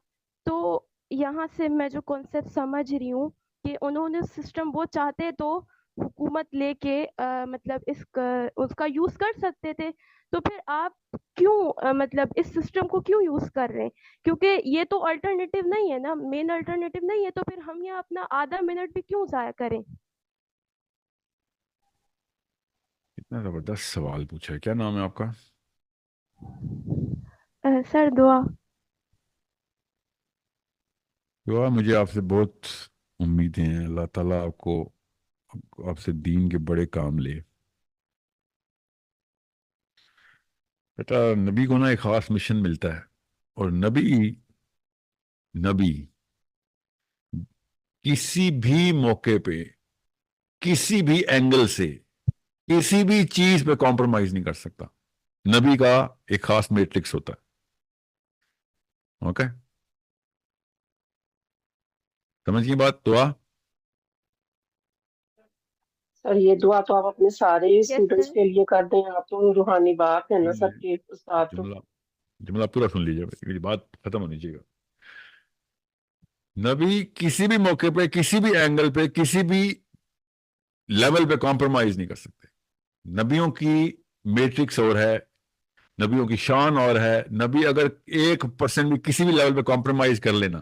تو یہاں سے میں جو کانسیپٹ سمجھ رہی ہوں کہ انہوں نے سسٹم وہ چاہتے تو حکومت لے کے مطلب اس کا یوز کر سکتے تھے, تو پھر آپ کیوں مطلب اس سسٹم کو کیوں یوز کر رہے ہیں, کیونکہ یہ تو الٹرنیٹیو نہیں ہے نا, مین الٹرنیٹیو نہیں ہے, تو پھر ہم یہ اپنا آدھا منٹ بھی کیوں ضائع کریں. اتنا زبردست سوال پوچھا ہے. کیا نام ہے آپ کا؟ سر دعا. دعا, مجھے آپ سے بہت امیدیں ہیں. اللہ تعالیٰ آپ سے دین کے بڑے کام لے. بیٹا نبی کو نا ایک خاص مشن ملتا ہے, اور نبی کسی بھی موقع پہ کسی بھی اینگل سے کسی بھی چیز پہ کمپرومائز نہیں کر سکتا. نبی کا ایک خاص میٹرکس ہوتا ہے. اوکے, سمجھ گئی بات؟ دعا سر یہ دعا تو آپ اپنے سارے اسٹوڈنٹس کے لیے کر دیں, آپ تو روحانی بات ہے نا سب کے استاد. تو جملہ پورا سن لیجیے, میری بات ختم ہونی چاہیے. نبی کسی بھی موقع پہ، کسی بھی اینگل پہ، کسی بھی لیول پہ کمپرومائز نہیں کر سکتے. نبیوں کی میٹرکس اور ہے، نبیوں کی شان اور ہے. نبی اگر 1% بھی کسی بھی لیول پہ کمپرومائز کر لینا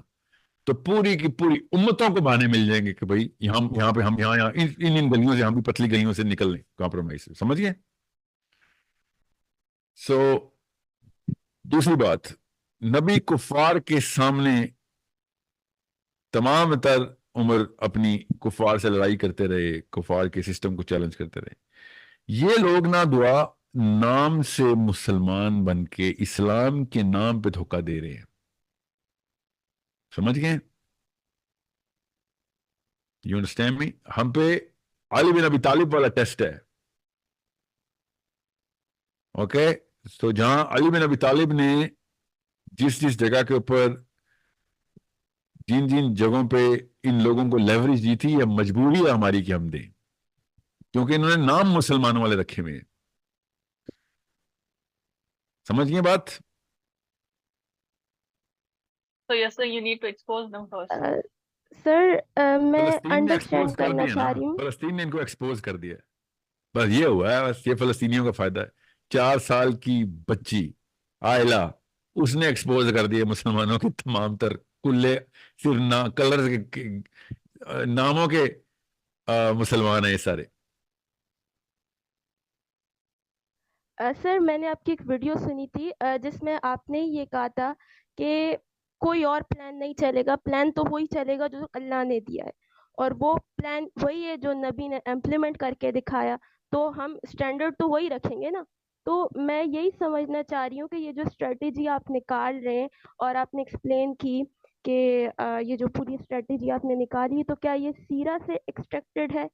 تو پوری کی پوری امتوں کو بہانے مل جائیں گے کہ بھائی یہاں پہ ہم یہاں ان گلیوں سے، ہم بھی پتلی گلیوں سے نکل لیں کمپرومائز سے. سمجھ گئے؟ سو دوسری بات، نبی کفار کے سامنے تمام تر عمر اپنی کفار سے لڑائی کرتے رہے، کفار کے سسٹم کو چیلنج کرتے رہے. یہ لوگ نہ دعا نام سے مسلمان بن کے اسلام کے نام پہ دھوکہ دے رہے ہیں. سمجھ گئے؟ You understand me? ہم پہ علی بن ابی طالب والا ٹیسٹ ہے. اوکے، تو جہاں علی بن ابی طالب نے جس جگہ کے اوپر جن جگہوں پہ ان لوگوں کو لیوریج دی تھی، یہ مجبوری ہے ہماری کہ ہم دیں، کیونکہ انہوں نے نام مسلمانوں والے رکھے ہوئے ہیں. سمجھ گئے بات؟ So you're saying you need to expose them first. سر میں فلسطین نے ایکسپوز انڈرسٹینڈ کر کرنا دیا چاہ نا، رہی ہوں. فلسطین نے ان کو ایکسپوز کر دیا. بس یہ ہوا ہے، بس یہ فلسطینیوں کا فائدہ ہے. 4 سال کی بچی عائلہ، اس نے ایکسپوز کر دیا مسلمانوں کے تمام تر کلے، صرف کلر کے ناموں کے مسلمان ہیں یہ سارے. سر میں نے آپ کی ایک ویڈیو سنی تھی جس میں آپ نے یہ کہا تھا کہ کوئی اور پلان نہیں چلے گا، پلان تو وہی چلے گا جو اللہ نے دیا ہے، اور وہ پلان وہی ہے جو نبی نے امپلیمنٹ کر کے دکھایا، تو ہم اسٹینڈرڈ تو وہی رکھیں گے نا. تو میں یہی سمجھنا چاہ رہی ہوں کہ یہ جو اسٹریٹجی آپ نکال رہے ہیں اور آپ نے ایکسپلین کی کہ یہ جو پوری اسٹریٹجی آپ نے نکالی ہے، تو کیا یہ سیرہ سے ایکسٹریکٹڈ ہے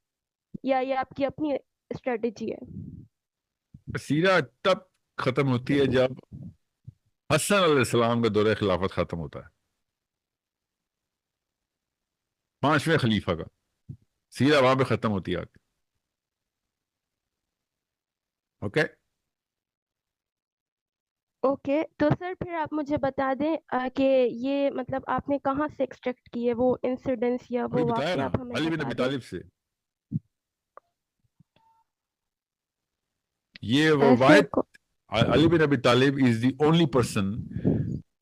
یا یہ آپ کی اپنی اسٹریٹجی ہے؟ سیرہ تب ختم ہوتی ہے جب حسن علیہ السلام کا دور خلافت ختم ہوتا ہے، 5ویں خلیفہ کا. سیرہ وہاں پہ ختم ہوتی ہے. اوکے اوکے، تو سر پھر آپ مجھے بتا دیں کہ یہ مطلب آپ نے کہاں سے ایکسٹریکٹ کی ہے وہ انسیڈنس یا وہی وہ بتایا واقعہ، نا، آپ ہمیں علی بن بتا ابی دیں. طالب سے. یہ وہ سر واحد کو علی بن ابی طالب از دی اونلی پرسن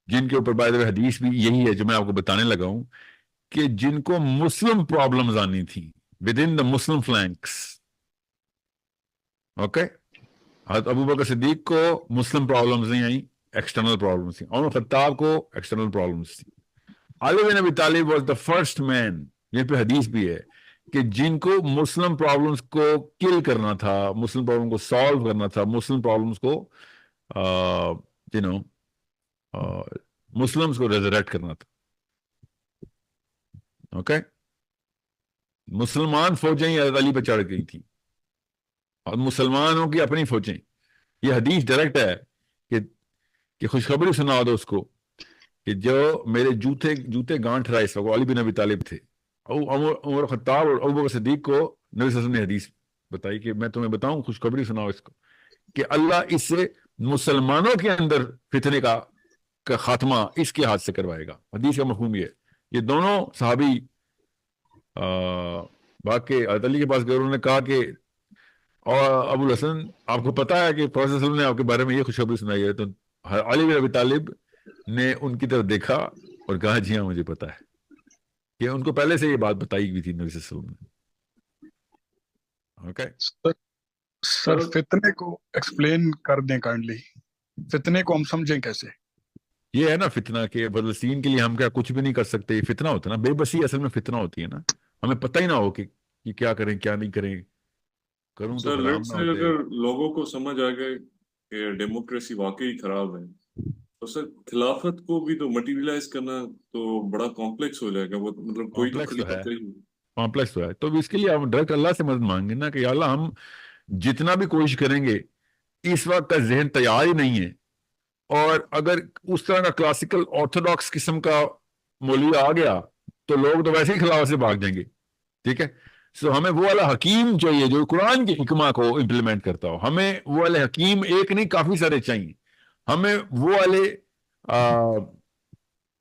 جن کے اوپر بائی دی وے حدیث بھی یہی ہے جو میں آپ کو بتانے لگا ہوں، کہ جن کو مسلم پرابلمز آنی تھی with in the Muslim فلینکس. Okay, حضرت ابو بکر صدیق کو مسلم پرابلمز نہیں آئیں، ایکسٹرنل پرابلمز تھیں. عمر خطاب کو ایکسٹرنل پرابلمز تھیں. علی بن ابی طالب واز دا فرسٹ مین، جن پہ حدیث بھی ہے، کہ جن کو مسلم پرابلمز کو کل کرنا تھا، مسلم پرابلم کو سالو کرنا تھا، مسلم پرابلمز کو مسلمز کو ریزریکٹ کرنا تھا. اوکے، مسلمان فوجیں حضرت علی پہ چڑھ گئی تھیں اور مسلمانوں کی اپنی فوجیں. یہ حدیث ڈائریکٹ ہے کہ خوشخبری سنا دو اس کو کہ جو میرے جوتے گانٹھ رہا اس وقت علی بن ابی طالب تھے. عمر خطاب اور ابو بکر صدیق کو نبی صلی اللہ علیہ وسلم نے حدیث بتائی کہ میں تمہیں بتاؤں، خوشخبری سناؤ اس کو کہ اللہ اس سے مسلمانوں کے اندر فتنے کا خاتمہ اس کے ہاتھ سے کروائے گا. حدیث کا مفہوم یہ ہے. یہ دونوں صحابی باقی حضرت علی کے پاس گئے، انہوں نے کہا کہ اور ابو الحسن آپ کو پتا ہے کہ پروفیسر صلی اللہ علیہ وسلم نے آپ کے بارے میں یہ خوشخبری سنائی ہے. تو علی بن ابی طالب نے ان کی طرف دیکھا اور کہا جی ہاں مجھے پتا ہے، کہ ان کو پہلے سے یہ بات بتائی ہوئی تھی نبی صلی اللہ علیہ وسلم نے. اوکے سر فتنے کو ایکسپلین کر دیں کائنڈلی، فتنے کو ہم سمجھیں کیسے؟ یہ ہے نا فتنہ، کہ فلسطین کے لیے ہم کیا کچھ بھی نہیں کر سکتے. یہ فتنہ ہوتا ہے نا، بے بسی اصل میں فتنہ ہوتی ہے نا. ہمیں پتہ ہی نہ ہو کہ کیا کریں کیا نہیں کریں، کروں تو غلام نہ ہوتے. اگر لوگوں کو سمجھ آ گئے کہ ڈیموکریسی واقعی خراب ہے تو سر خلافت کو بھی تو مٹیریلائز کرنا تو بڑا کمپلیکس ہو جائے گا. وہ مطلب کوئی تو خلیفہ چاہیے. کمپلیکس تو ہے، تو اس کے لیے ہم ڈائریکٹ اللہ سے مدد مانگیں نا کہ یا اللہ ہم جتنا بھی کوشش کریں گے اس وقت کا ذہن تیار ہی نہیں ہے، اور اگر اس طرح کا کلاسیکل آرتھوڈاکس قسم کا مولوی آ گیا تو لوگ تو ویسے ہی خلافت سے بھاگ جائیں گے. ٹھیک ہے، سو ہمیں وہ والا حکیم چاہیے جو قرآن کی حکمہ کو امپلیمنٹ کرتا ہو. ہمیں وہ والے حکیم ایک نہیں کافی سارے چاہیے. ہمیں وہ والے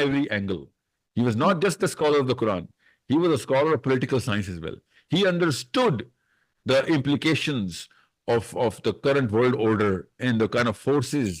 every angle. He was not just a scholar of the Quran. He was a scholar of political science as well. He understood the implications of the current world order and the kind of forces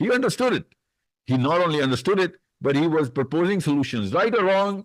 He understood it. He not only understood it, but he was proposing solutions, right or wrong.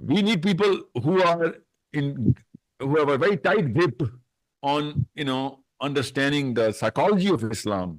we need people who have a very tight grip on understanding the psychology of Islam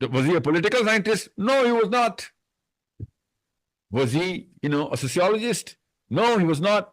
was he a political scientist? No, he was not. Was he, a sociologist? No, he was not.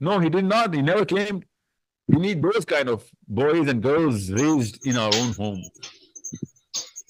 No, he did not. He never claimed. We need those kind of boys and girls raised in our own home.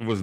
was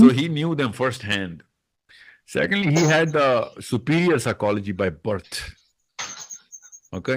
So he knew them first hand. Secondly, he had the superior psychology by birth. Okay,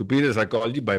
superior psychology by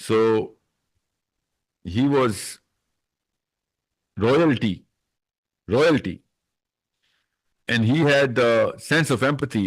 So he was royalty, and he had the sense of empathy.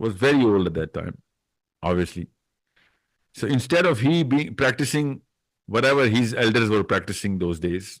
was very old at that time, obviously. So instead of he being practicing whatever his elders were practicing those days,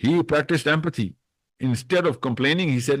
he practiced empathy. Instead of complaining, he said,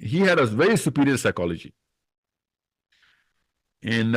he had a very superior psychology. And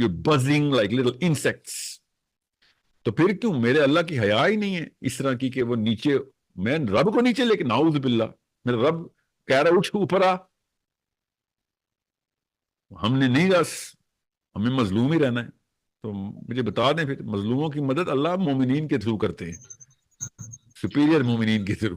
you're buzzing like little insects, تو پھر کیوں میرے اللہ کی حیا ہی نہیں ہے اس طرح کی کہ وہ نیچے، میں رب کو نیچے لے کے، نعوذ باللہ، میرا رب کہہ رہا اٹھ اوپر آ. ہم نے نہیں، بس ہمیں مظلوم ہی رہنا ہے. تو مجھے بتا دیں پھر، مظلوموں کی مدد اللہ مومنین کے تھرو کرتے ہیں، سپیریئر مومنین کے تھرو.